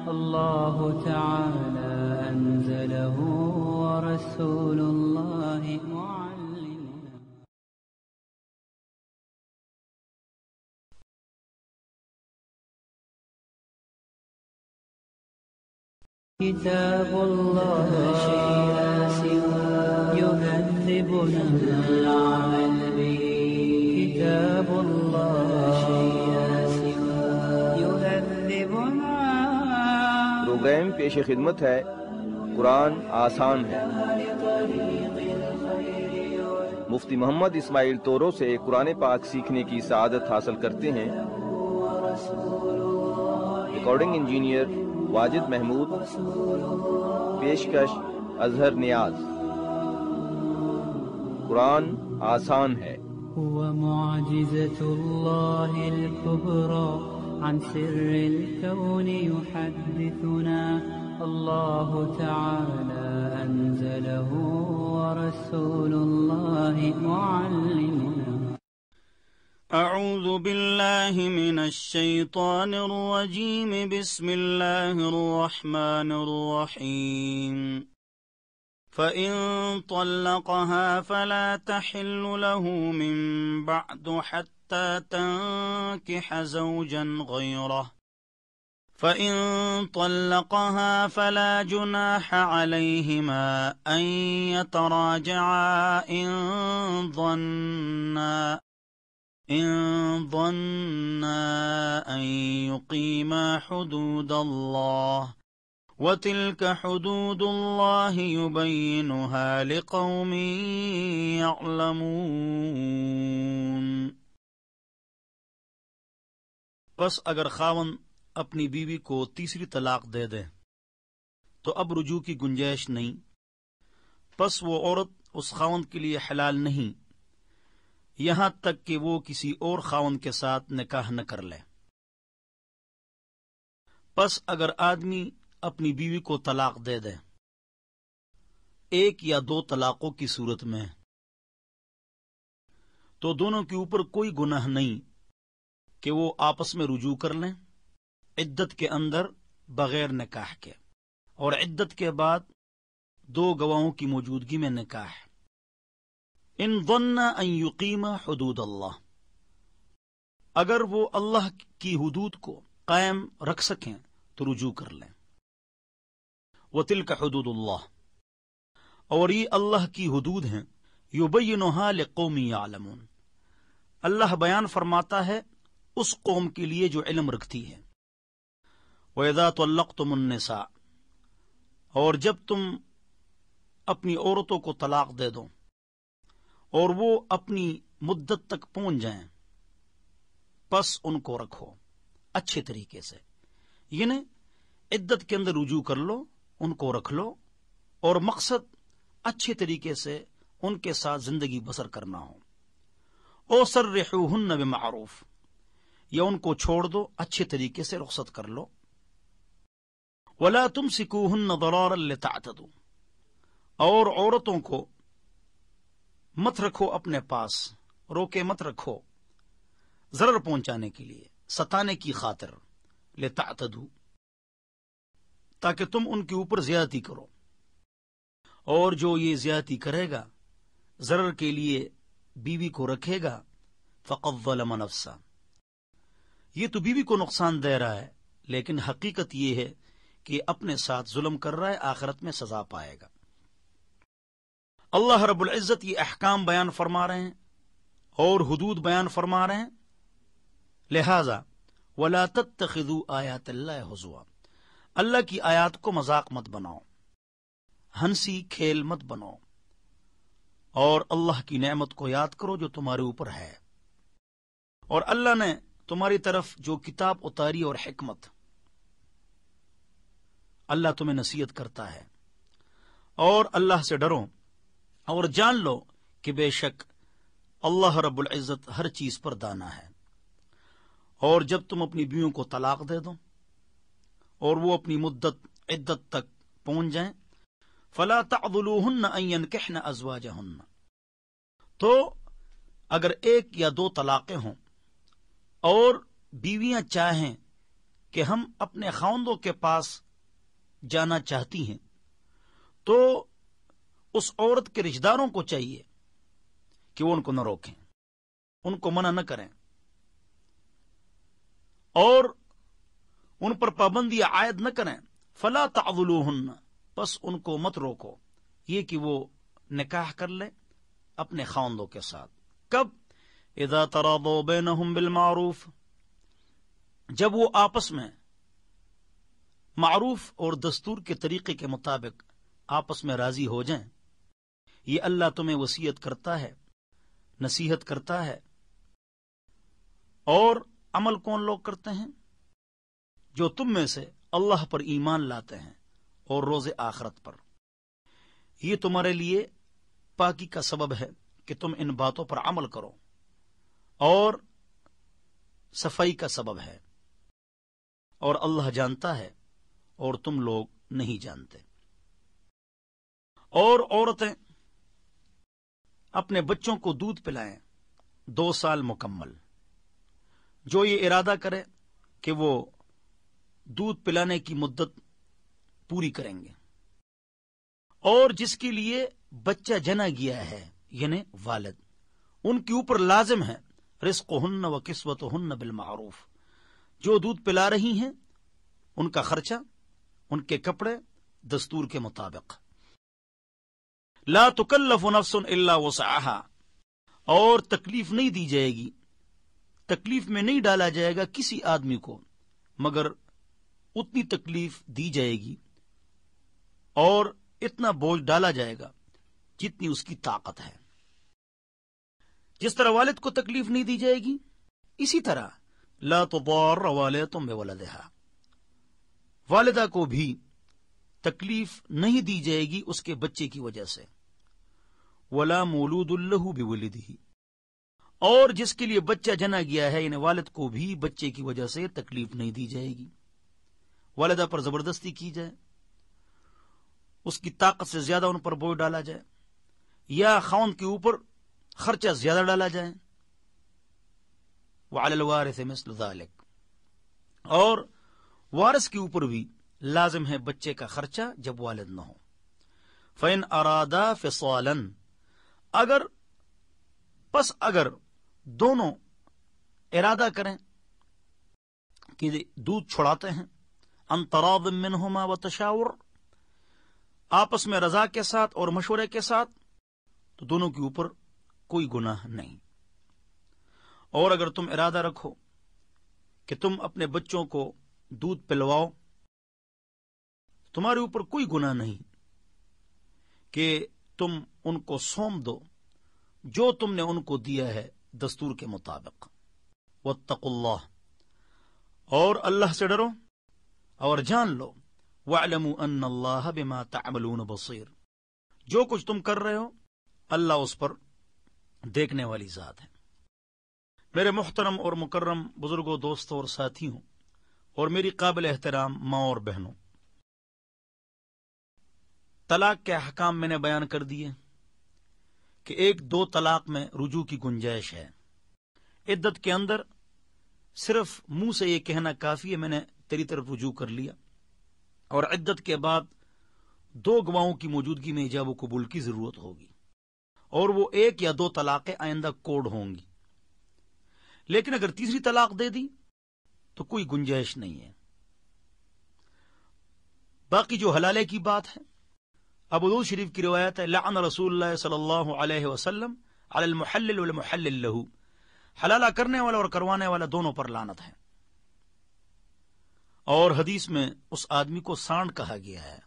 الله تعالى أنزله ورسول الله معلمنا. كتاب الله لا سوى يهذبنا العمل به. كتاب الله لا سوى يهذبنا. پروگرام پیش خدمت ہے قرآن آسان ہے. مفتی محمد اسماعیل تورو سے قرآن پاک سیکھنے کی سعادت حاصل کرتے ہیں. ریکارڈنگ انجینئر واجد محمود، پیشکش اظہر نیاز. قرآن آسان ہے. هو معجزة الله الكبرى عن سر الكون يحدثنا. الله تعالى أنزله ورسول الله معلمنا. أعوذ بالله من الشيطان الرجيم. بسم الله الرحمن الرحيم. فإن طلقها فلا تحل له من بعد حتى تنكح زوجا غيره. فإن طلقها فلا جناح عليهما أن يتراجعا إن ظنا أن يقيما حدود الله، وتلك حدود الله يبينها لقوم يعلمون. پس اگر خاوند اپنی بیوی کو تیسری طلاق دے دے تو اب رجوع کی گنجائش نہیں. پس وہ عورت اس خاوند کے لیے حلال نہیں یہاں تک کہ وہ کسی اور خاوند کے ساتھ نکاح نہ کر لے. پس اگر آدمی اپنی بیوی کو طلاق دے دے ایک یا دو طلاقوں کی صورت میں تو دونوں کے اوپر کوئی گناہ نہیں کہ وہ آپس میں رجوع کر لیں عدت کے اندر بغیر نکاح کے، اور عدت کے بعد دو گواہوں کی موجودگی میں نکاح۔ ان ظن ان یقیم حدود اللہ، اگر وہ اللہ کی حدود کو قائم رکھ سکیں تو رجوع کر لیں۔ وَتِلْكَ حدود اللہ، اور یہ اللہ کی حدود ہیں، یبینھا لقوم یعلمون، اللہ بیان فرماتا ہے اس قوم کے لیے جو علم رکھتی ہے۔ وَإِذَا طَلَّقْتُمُ النِّسَاءَ، اور جب تم اپنی عورتوں کو طلاق دے دو اور وہ اپنی مدت تک پہنچ جائیں، پس ان کو رکھو اچھے طریقے سے، یعنی عدت کے اندر رجوع کر لو، ان کو رکھ لو، اور مقصد اچھے طریقے سے ان کے ساتھ زندگی بسر کرنا ہو۔ او سرحوہن بمعروف، یا ان کو چھوڑ دو اچھے طریقے سے رخصت کر لو۔ ولا تمسکوہن ضرارا لتعتدوا، اور عورتوں کو مت رکھو اپنے پاس، روکے مت رکھو ضرر پہنچانے کے لیے، ستانے کی خاطر، لتعتدوا، تاکہ تم ان کے اوپر زیادتی کرو، اور جو یہ زیادتی کرے گا ضرر کے لیے بیوی کو رکھے گا فقد ظلم نفسہ، یہ تو بیوی کو نقصان دے رہا ہے، لیکن حقیقت یہ ہے کہ اپنے ساتھ ظلم کر رہا ہے، آخرت میں سزا پائے گا۔ اللہ رب العزت یہ احکام بیان فرما رہے ہیں اور حدود بیان فرما رہے ہیں، لہذا وَلَا تَتَّخِذُوا آیات اللہ ہزوا، اللہ کی آیات کو مذاق مت بناؤ، ہنسی کھیل مت بناؤ، اور اللہ کی نعمت کو یاد کرو جو تمہارے اوپر ہے، اور اللہ نے تمہاری طرف جو کتاب اتاری اور حکمت، اللہ تمہیں نصیحت کرتا ہے، اور اللہ سے ڈرو اور جان لو کہ بے شک اللہ رب العزت ہر چیز پر دانا ہے۔ اور جب تم اپنی بیویوں کو طلاق دے دو اور وہ اپنی مدت عدت تک پہنچ جائیں، فلا تعضلوہن ان ینکحن ازواجہن، تو اگر ایک یا دو طلاقیں ہوں اور بیویاں چاہیں کہ ہم اپنے خاوندوں کے پاس جانا چاہتی ہیں، تو اس عورت کے رشتہ داروں کو چاہیے کہ وہ ان کو نہ روکیں، ان کو منع نہ کریں، اور ان پر پابندی عائد نہ کریں۔ فلا تعضلوہن، پس ان کو مت روکو یہ کہ وہ نکاح کر لے اپنے خاوندوں کے ساتھ۔ کب؟ اذا تراضوا بینہم بالمعروف، جب وہ آپس میں معروف اور دستور کے طریقے کے مطابق آپس میں راضی ہو جائیں۔ یہ اللہ تمہیں وصیت کرتا ہے، نصیحت کرتا ہے، اور عمل کون لوگ کرتے ہیں؟ جو تم میں سے اللہ پر ایمان لاتے ہیں اور روز آخرت پر۔ یہ تمہارے لیے پاکی کا سبب ہے کہ تم ان باتوں پر عمل کرو، اور صفائی کا سبب ہے، اور اللہ جانتا ہے اور تم لوگ نہیں جانتے۔ اور عورتیں اپنے بچوں کو دودھ پلائیں 2 سال مکمل۔ جو یہ ارادہ کرے کہ وہ دودھ پلانے کی مدت پوری کریں گے، اور جس کے لیے بچہ جنا گیا ہے یعنی والد، ان کے اوپر لازم ہے رزقہن و کسوتہن بالمعروف، جو دودھ پلا رہی ہیں ان کا خرچہ، ان کے کپڑے دستور کے مطابق۔ لا تکلف نفس الا وسعها، اور تکلیف نہیں دی جائے گی، تکلیف میں نہیں ڈالا جائے گا کسی آدمی کو مگر اتنی تکلیف دی جائے گی اور اتنا بوجھ ڈالا جائے گا جتنی اس کی طاقت ہے۔ جس طرح والد کو تکلیف نہیں دی جائے گی، اسی طرح لا تضار والدۃ بولدہا، والدہ کو بھی تکلیف نہیں دی جائے گی اس کے بچے کی وجہ سے۔ ولا مولود لہ بولدہ، اور جس کے لیے بچہ جنا گیا ہے یعنی والد کو بھی بچے کی وجہ سے تکلیف نہیں دی جائے گی، والدہ پر زبردستی کی جائے اس کی طاقت سے زیادہ ان پر بوجھ ڈالا جائے یا خاوند کے اوپر خرچہ زیادہ ڈالا جائے. وعلی الوارث مثل ذلک، اور وارث کے اوپر بھی لازم ہے بچے کا خرچہ جب والد نہ ہو. فَإِنْ أَرَادَا فِصَالًا، اگر دونوں ارادہ کریں کہ دودھ چھڑاتے ہیں، ان تراض منہما وتشاور، آپس میں رضا کے ساتھ اور مشورے کے ساتھ، تو دونوں کے اوپر کوئی گناہ نہیں. اور اگر تم ارادہ رکھو کہ تم اپنے بچوں کو دودھ پلواؤ، تمہارے اوپر کوئی گناہ نہیں کہ تم ان کو سونپ دو جو تم نے ان کو دیا ہے دستور کے مطابق. واتقوا اللہ، اور اللہ سے ڈرو اور جان لو، واعلموا ان اللہ بما تعملون بصیر، جو کچھ تم کر رہے ہو اللہ اس پر دیکھنے والی ذات ہے. میرے محترم اور مکرم بزرگوں، دوستوں اور ساتھیوں، اور میری قابل احترام ماں اور بہنوں، طلاق کے احکام میں نے بیان کر دیے کہ 1-2 طلاق میں رجوع کی گنجائش ہے. عدت کے اندر صرف منہ سے یہ کہنا کافی ہے میں نے تیری طرف رجوع کر لیا، اور عدت کے بعد 2 گواہوں کی موجودگی میں ایجاب و قبول کی ضرورت ہوگی، اور وہ 1 یا 2 طلاقیں آئندہ کوڈ ہوں گی. لیکن اگر تیسری طلاق دے دی تو کوئی گنجائش نہیں ہے. باقی جو حلالے کی بات ہے، ابو داؤد شریف کی روایت ہے، لعن رسول اللہ صلی اللہ علیہ وسلم علی المحلل والمحلل لہ، حلالہ کرنے والا اور کروانے والا دونوں پر لعنت ہے. اور حدیث میں اس آدمی کو سانڈ کہا گیا ہے.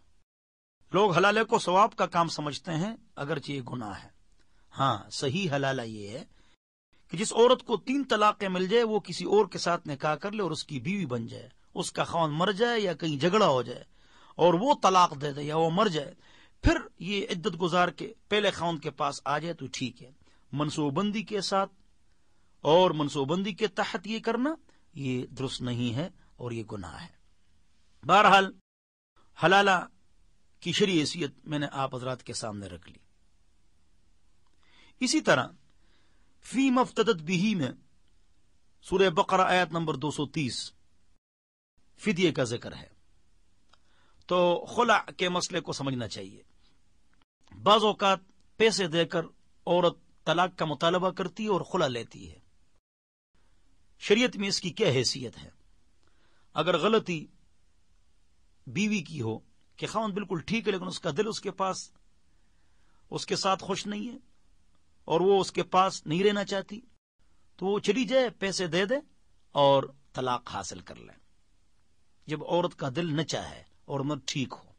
لوگ حلالے کو ثواب کا کام سمجھتے ہیں، اگرچہ یہ گناہ ہے. ہاں، صحیح حلالہ یہ ہے کہ جس عورت کو 3 طلاقیں مل جائے وہ کسی اور کے ساتھ نکاح کر لے اور اس کی بیوی بن جائے، اس کا خاوند مر جائے یا کہیں جھگڑا ہو جائے اور وہ طلاق دے دے یا وہ مر جائے، پھر یہ عدت گزار کے پہلے خاوند کے پاس آ جائے تو ٹھیک ہے. منصوبہ بندی کے ساتھ اور منصوبہ بندی کے تحت یہ کرنا یہ درست نہیں ہے اور یہ گناہ ہے. بہرحال حلالہ کی شرعی حیثیت میں نے آپ حضرات کے سامنے رکھ لی. اسی طرح فی مفتدت بھی میں سورہ بقرہ آیت نمبر 230 فدیے کا ذکر ہے. تو خلع کے مسئلے کو سمجھنا چاہیے. بعض اوقات پیسے دے کر عورت طلاق کا مطالبہ کرتی ہے اور خلع لیتی ہے. شریعت میں اس کی کیا حیثیت ہے؟ اگر غلطی بیوی کی ہو کہ خاوند بالکل ٹھیک ہے لیکن اس کا دل اس کے پاس اس کے ساتھ خوش نہیں ہے اور وہ اس کے پاس نہیں رہنا چاہتی، تو وہ چلی جائے، پیسے دے دے اور طلاق حاصل کر لیں جب عورت کا دل نہ چاہے اور مرد ٹھیک ہو.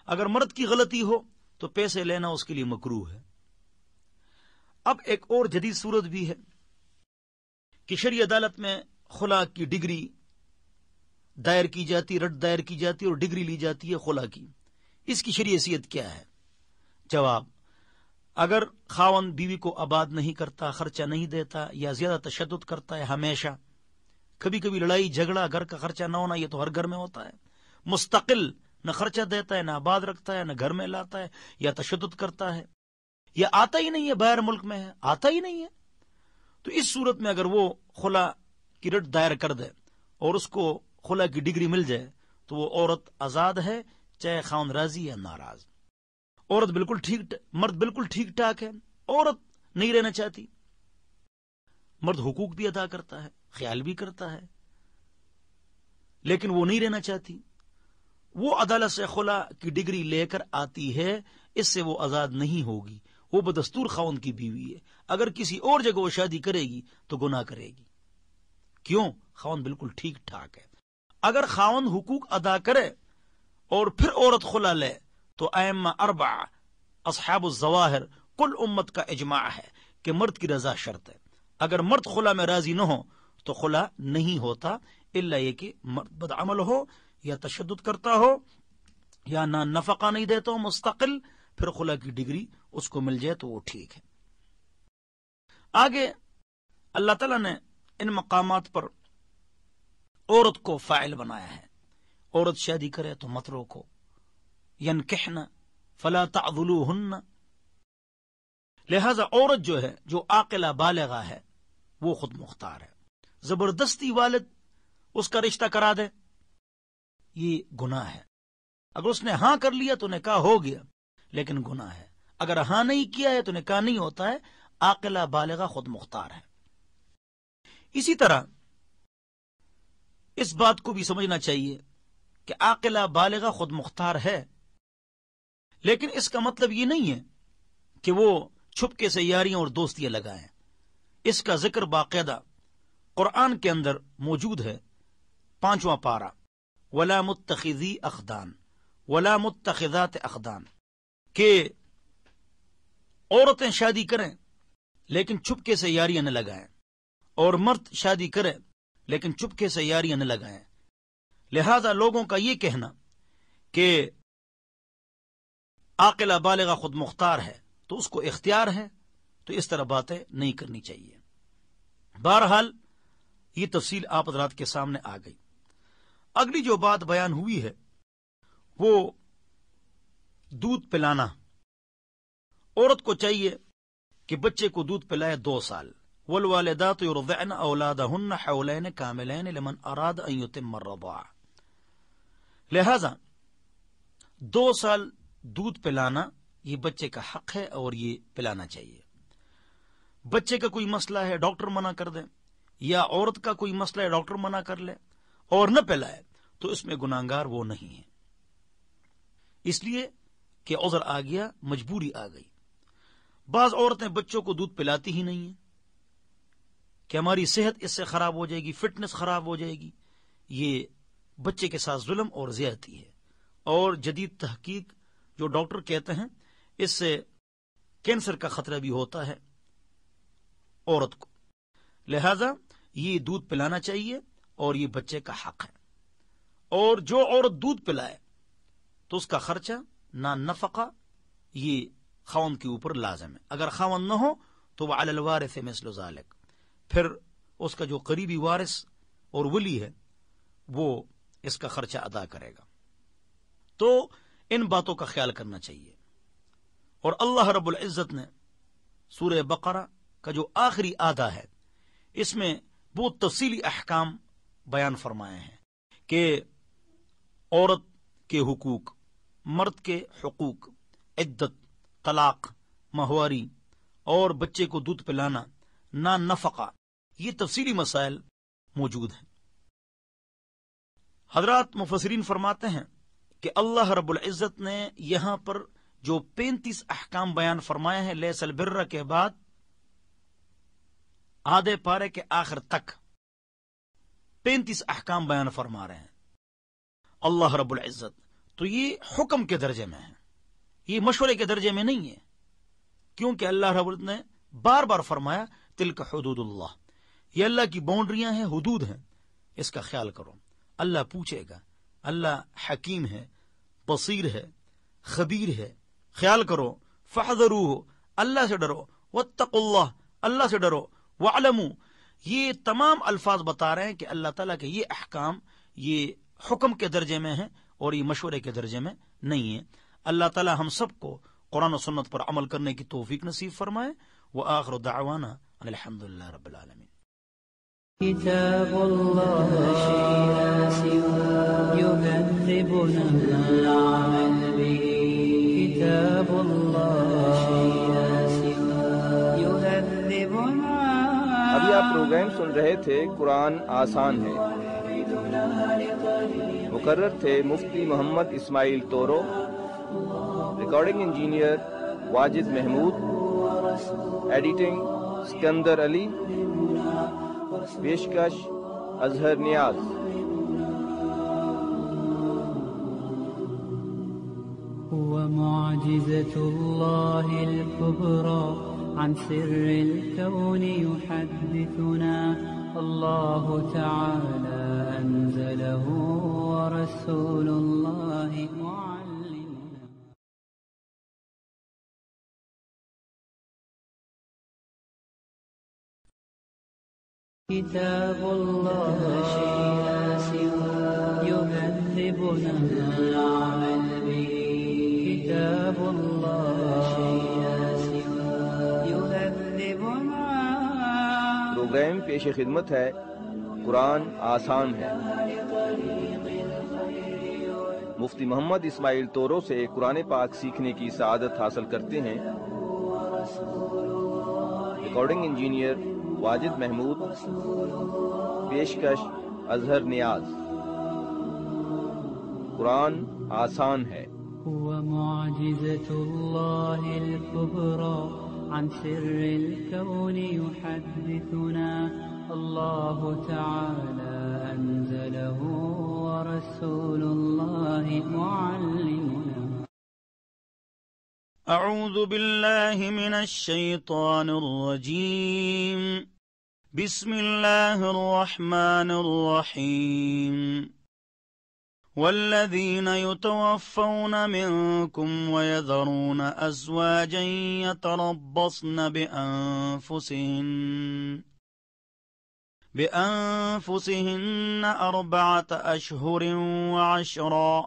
اگر مرد کی غلطی ہو تو پیسے لینا اس کے لیے مکروہ ہے. اب ایک اور جدید صورت بھی ہے کہ شرعی عدالت میں خلع کی ڈگری دائر کی جاتی، رد دائر کی جاتی اور ڈگری لی جاتی ہے خلع کی. اس کی شرعی حیثیت کیا ہے؟ جواب: اگر خاوند بیوی کو آباد نہیں کرتا، خرچہ نہیں دیتا یا زیادہ تشدد کرتا ہے، ہمیشہ کبھی کبھی لڑائی جھگڑا، گھر کا خرچہ نہ ہونا، یہ تو ہر گھر میں ہوتا ہے، مستقل نہ خرچہ دیتا ہے، نہ آباد رکھتا ہے، نہ گھر میں لاتا ہے، یا تشدد کرتا ہے، یا آتا ہی نہیں ہے، باہر ملک میں ہے، آتا ہی نہیں ہے، تو اس صورت میں اگر وہ خلع کی رد دائر کر دے اور اس کو خلع کی ڈگری مل جائے تو وہ عورت آزاد ہے، چاہے خاوند راضی یا ناراض. عورت بالکل ٹھیک، مرد بالکل ٹھیک ٹھاک ہے، عورت نہیں رہنا چاہتی، مرد حقوق بھی ادا کرتا ہے، خیال بھی کرتا ہے، لیکن وہ نہیں رہنا چاہتی. وہ عدالت سے خلع کی ڈگری لے کر آتی ہے، اس سے وہ آزاد نہیں ہوگی، وہ بدستور خاوند کی بیوی ہے. اگر کسی اور جگہ وہ شادی کرے گی تو گناہ کرے گی. کیوں؟ خاوند بالکل ٹھیک ٹھاک ہے. اگر خاوند حقوق ادا کرے اور پھر عورت خلع لے تو ائمہ 4 اصحاب الظواہر کل امت کا اجماع ہے کہ مرد کی رضا شرط ہے. اگر مرد خلع میں راضی نہ ہو تو خلع نہیں ہوتا، الا یہ کہ مرد بدعمل ہو یا تشدد کرتا ہو یا نہ نفقہ نہیں دیتا ہو مستقل، پھر خلع کی ڈگری اس کو مل جائے تو وہ ٹھیک ہے. آگے اللہ تعالیٰ نے ان مقامات پر عورت کو فاعل بنایا ہے. عورت شادی کرے تو مت روکو. ینکحن فلا تعذلوہن، لہذا عورت جو ہے جو عاقلہ بالغہ ہے وہ خود مختار ہے. زبردستی والد اس کا رشتہ کرا دے یہ گناہ ہے. اگر اس نے ہاں کر لیا تو نکاح ہو گیا لیکن گناہ ہے. اگر ہاں نہیں کیا ہے تو نکاح نہیں ہوتا ہے. عاقلہ بالغہ خود مختار ہے. اسی طرح اس بات کو بھی سمجھنا چاہیے کہ عاقلہ بالغہ خود مختار ہے، لیکن اس کا مطلب یہ نہیں ہے کہ وہ چھپکے سے یاریاں اور دوستیاں لگائیں. اس کا ذکر باقاعدہ قرآن کے اندر موجود ہے. 5واں پارہ، ولا متخذی اخدان ولا متخذات اخدان، کہ عورتیں شادی کریں لیکن چھپکے سے یاریاں نہ لگائیں، اور مرد شادی کرے لیکن چپکے سے یاریاں نہ لگائیں. لہذا لوگوں کا یہ کہنا کہ عاقلہ بالغہ خود مختار ہے تو اس کو اختیار ہے، تو اس طرح باتیں نہیں کرنی چاہیے. بہرحال یہ تفصیل آپ حضرات کے سامنے آ گئی. اگلی جو بات بیان ہوئی ہے وہ دودھ پلانا. عورت کو چاہیے کہ بچے کو دودھ پلائے 2 سال. والوالدات يرضعن اولادهن حولين كاملين لمن اراد ان يتم الرضاعه. لہذا 2 سال دودھ پلانا یہ بچے کا حق ہے اور یہ پلانا چاہیے. بچے کا کوئی مسئلہ ہے ڈاکٹر منع کر دے، یا عورت کا کوئی مسئلہ ہے ڈاکٹر منع کر لے اور نہ پلائے، تو اس میں گناہگار وہ نہیں ہے، اس لیے کہ عذر آ گیا، مجبوری آ گئی. بعض عورتیں بچوں کو دودھ پلاتی ہی نہیں ہیں کہ ہماری صحت اس سے خراب ہو جائے گی، فٹنس خراب ہو جائے گی. یہ بچے کے ساتھ ظلم اور زیادتی ہے. اور جدید تحقیق جو ڈاکٹر کہتے ہیں اس سے کینسر کا خطرہ بھی ہوتا ہے عورت کو. لہذا یہ دودھ پلانا چاہیے اور یہ بچے کا حق ہے. اور جو عورت دودھ پلائے تو اس کا خرچہ نہ نفقہ یہ خاوند کے اوپر لازم ہے. اگر خاوند نہ ہو تو وہ علی الوارث مثل ذلک، پھر اس کا جو قریبی وارث اور ولی ہے وہ اس کا خرچہ ادا کرے گا. تو ان باتوں کا خیال کرنا چاہیے. اور اللہ رب العزت نے سورہ بقرہ کا جو آخری آدھا ہے اس میں بہت تفصیلی احکام بیان فرمائے ہیں کہ عورت کے حقوق، مرد کے حقوق، عدت، طلاق، مہواری اور بچے کو دودھ پلانا، نہ نفقہ، یہ تفصیلی مسائل موجود ہیں. حضرات مفسرین فرماتے ہیں کہ اللہ رب العزت نے یہاں پر جو 35 احکام بیان فرمائے ہیں لیس البر کے بعد آدھے پارے کے آخر تک 35 احکام بیان فرما رہے ہیں اللہ رب العزت. تو یہ حکم کے درجے میں ہے، یہ مشورے کے درجے میں نہیں ہے، کیونکہ اللہ رب العزت نے بار بار فرمایا تلک حدود اللہ، یہ اللہ کی باؤنڈریاں ہیں، حدود ہیں، اس کا خیال کرو. اللہ پوچھے گا. اللہ حکیم ہے، بصیر ہے، خبیر ہے، خیال کرو. فاحذروہ، اللہ سے ڈرو. واتقوا اللہ، اللہ سے ڈرو. وعلموا، یہ تمام الفاظ بتا رہے ہیں کہ اللہ تعالیٰ کے یہ احکام یہ حکم کے درجے میں ہیں اور یہ مشورے کے درجے میں نہیں ہیں. اللہ تعالیٰ ہم سب کو قرآن و سنت پر عمل کرنے کی توفیق نصیب فرمائے. وآخر دعوانا ان الحمد للہ رب العالمین. كتاب الله لا سوى يهذبنا العمل به. كتاب الله لا سوى يهذبنا. ابھی آپ پروگرام سن رہے تھے قرآن آسان ہے. مقرر تھے Mufti Muhammad Ismail Toru, recording engineer Wajid Mahmood, editing Sikandar Ali, پیشکش اظہر نیاز. ومعجزة الله الكبرى عن سر الكون يحدثنا الله تعالى أنزله ورسول الله معلمنا. كتاب الله لا سوى يهذبنا العمل به. كتاب پروگرام پیش خدمت ہے قرآن آسان ہے۔ مفتی محمد اسماعیل تورو سے قرآن پاک سیکھنے کی سعادت حاصل کرتے ہیں۔ ریکارڈنگ انجینئر واجد محمود، پیشکش اظہر نیاز۔ قرآن آسان ہے۔ ومعجزة الله الكبرى عن سر الكون يحدثنا الله تعالى أنزله ورسول الله معلمنا. أعوذ بالله من الشيطان الرجيم. بسم الله الرحمن الرحيم. والذين يتوفون منكم ويذرون أزواجا يتربصن بأنفسهن 4 أشهر و10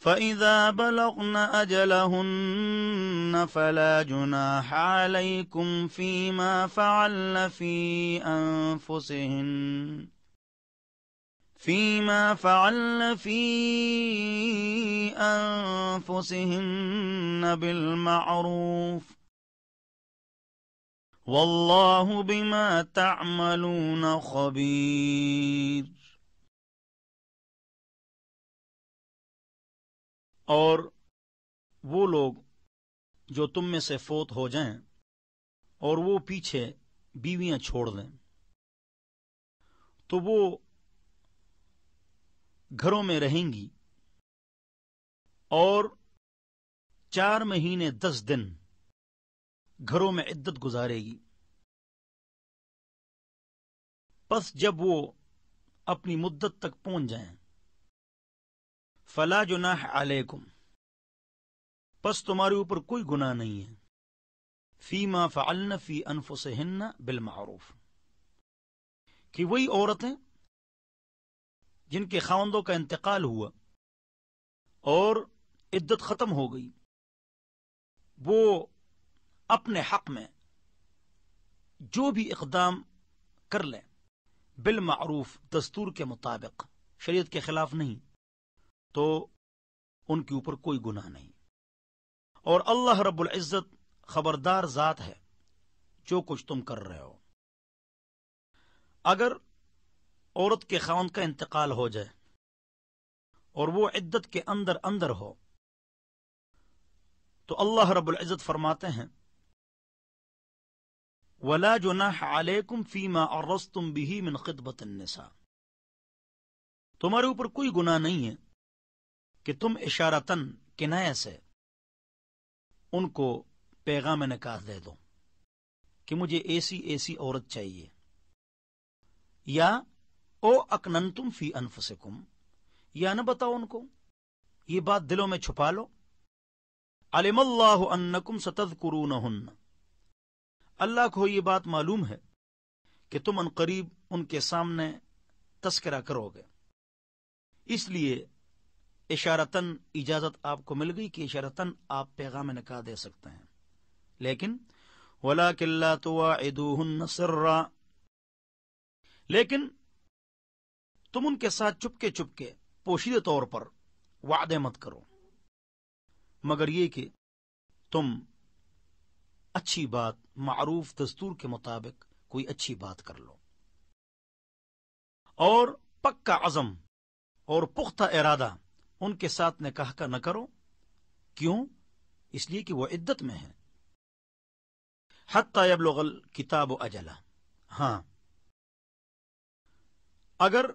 فإذا بلغن أجلهن فلا جناح عليكم فيما فعلن في أنفسهن بالمعروف والله بما تعملون خبير. اور وہ لوگ جو تم میں سے فوت ہو جائیں اور وہ پیچھے بیویاں چھوڑ دیں تو وہ گھروں میں رہیں گی اور 4 مہینے 10 دن گھروں میں عدت گزارے گی. پس جب وہ اپنی مدت تک پہنچ جائیں فلا جناح علیکم، پس تمہارے اوپر کوئی گناہ نہیں ہے، فیما فعلن فی انفسہن بالمعروف، کہ وہی عورتیں جن کے خاوندوں کا انتقال ہوا اور عدت ختم ہو گئی وہ اپنے حق میں جو بھی اقدام کر لیں بالمعروف، دستور کے مطابق، شریعت کے خلاف نہیں، تو ان کے اوپر کوئی گناہ نہیں. اور اللہ رب العزت خبردار ذات ہے جو کچھ تم کر رہے ہو. اگر عورت کے خاوند کا انتقال ہو جائے اور وہ عدت کے اندر ہو تو اللہ رب العزت فرماتے ہیں وَلَا جُنَاحَ عَلَيْكُمْ فِيمَا عَرَّضْتُمْ بِهِ مِنْ خِطْبَةِ النِّسَاءِ، تمہارے اوپر کوئی گناہ نہیں ہے کہ تم اشارتاً کنایہ سے ان کو پیغام نکاح دے دو کہ مجھے ایسی عورت چاہیے، یا او اکننتم فی انفسکم، یا نہ بتاؤ ان کو، یہ بات دلوں میں چھپا لو. علم اللہ انکم ستذکرونہن، اللہ کو یہ بات معلوم ہے کہ تم ان قریب ان کے سامنے تذکرہ کرو گے، اس لیے اشارتاً اجازت آپ کو مل گئی کہ اشارتاً آپ پیغام نکاح دے سکتے ہیں. لیکن وَلَكِنْ لَا تُوَاعِدُوهُنَّ سِرًّا، لیکن تم ان کے ساتھ چپکے پوشیدہ طور پر وعدے مت کرو، مگر یہ کہ تم اچھی بات، معروف دستور کے مطابق کوئی اچھی بات کر لو، اور پکا عزم اور پختہ ارادہ ان کے ساتھ نکاح کا نہ کرو. کیوں؟ اس لیے کہ وہ عدت میں ہے. حتی یبلغ الکتاب اجلہ، ہاں اگر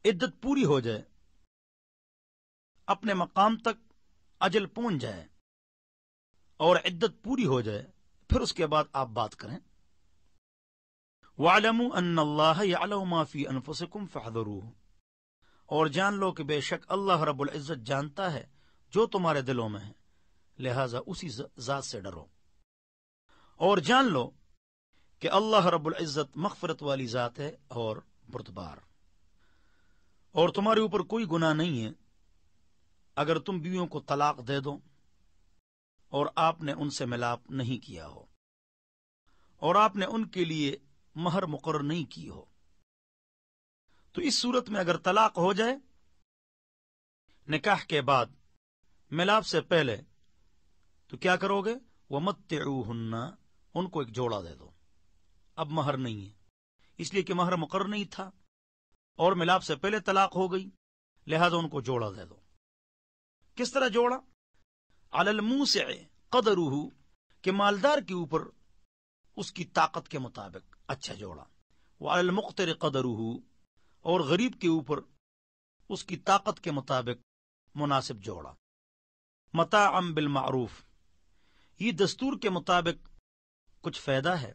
عدت پوری ہو جائے، اپنے مقام تک اجل پہنچ جائے اور عدت پوری ہو جائے، پھر اس کے بعد آپ بات کریں. وَاعْلَمُوا أَنَّ اللَّهَ يَعْلَمُ مَا فِي أَنفُسِكُمْ فَاحْذَرُوهُ، اور جان لو کہ بے شک اللہ رب العزت جانتا ہے جو تمہارے دلوں میں ہے، لہذا اسی ذات سے ڈرو. اور جان لو کہ اللہ رب العزت مغفرت والی ذات ہے اور بردبار. اور تمہارے اوپر کوئی گناہ نہیں ہے اگر تم بیویوں کو طلاق دے دو اور آپ نے ان سے ملاپ نہیں کیا ہو اور آپ نے ان کے لیے مہر مقرر نہیں کی ہو۔ تو اس صورت میں اگر طلاق ہو جائے نکاح کے بعد ملاپ سے پہلے تو کیا کرو گے؟ وَمَتِّعُوهُنَّ، ان کو ایک جوڑا دے دو۔ اب مہر نہیں ہے، اس لیے کہ مہر مقرر نہیں تھا اور ملاپ سے پہلے طلاق ہو گئی، لہذا ان کو جوڑا دے دو۔ کس طرح جوڑا؟ علی الموسع قدرہ، کہ مالدار کے اوپر اس کی طاقت کے مطابق اچھا جوڑا، وعلی المقتر قدرہ، اور غریب کے اوپر اس کی طاقت کے مطابق مناسب جوڑا۔ متاعا بالمعروف، یہ دستور کے مطابق کچھ فائدہ ہے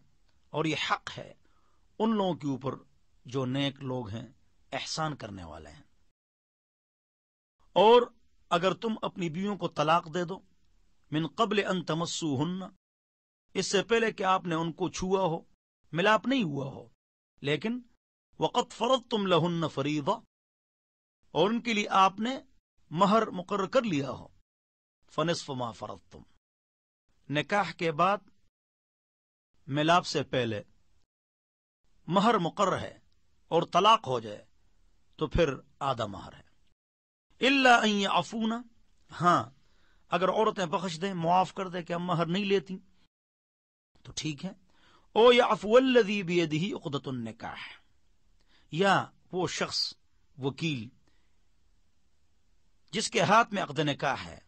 اور یہ حق ہے ان لوگوں کے اوپر جو نیک لوگ ہیں، احسان کرنے والے ہیں۔ اور اگر تم اپنی بیویوں کو طلاق دے دو من قبل ان تمسوہن، اس سے پہلے کہ آپ نے ان کو چھوا ہو، ملاپ نہیں ہوا ہو، لیکن وقد فرضتم لہن فریضہ، اور ان کے لیے آپ نے مہر مقرر کر لیا ہو، فنصف ما فرضتم، نکاح کے بعد ملاپ سے پہلے مہر مقرر ہے اور طلاق ہو جائے تو پھر آدھا مہر ہے۔ الا ان یعفون، ہاں اگر عورتیں بخش دیں، معاف کر دیں کہ ہم مہر نہیں لیتی تو ٹھیک ہے۔ او یعفو الذی بیدہ عقدۃ النکاح، یا وہ شخص وکیل جس کے ہاتھ میں عقد نکاح ہے،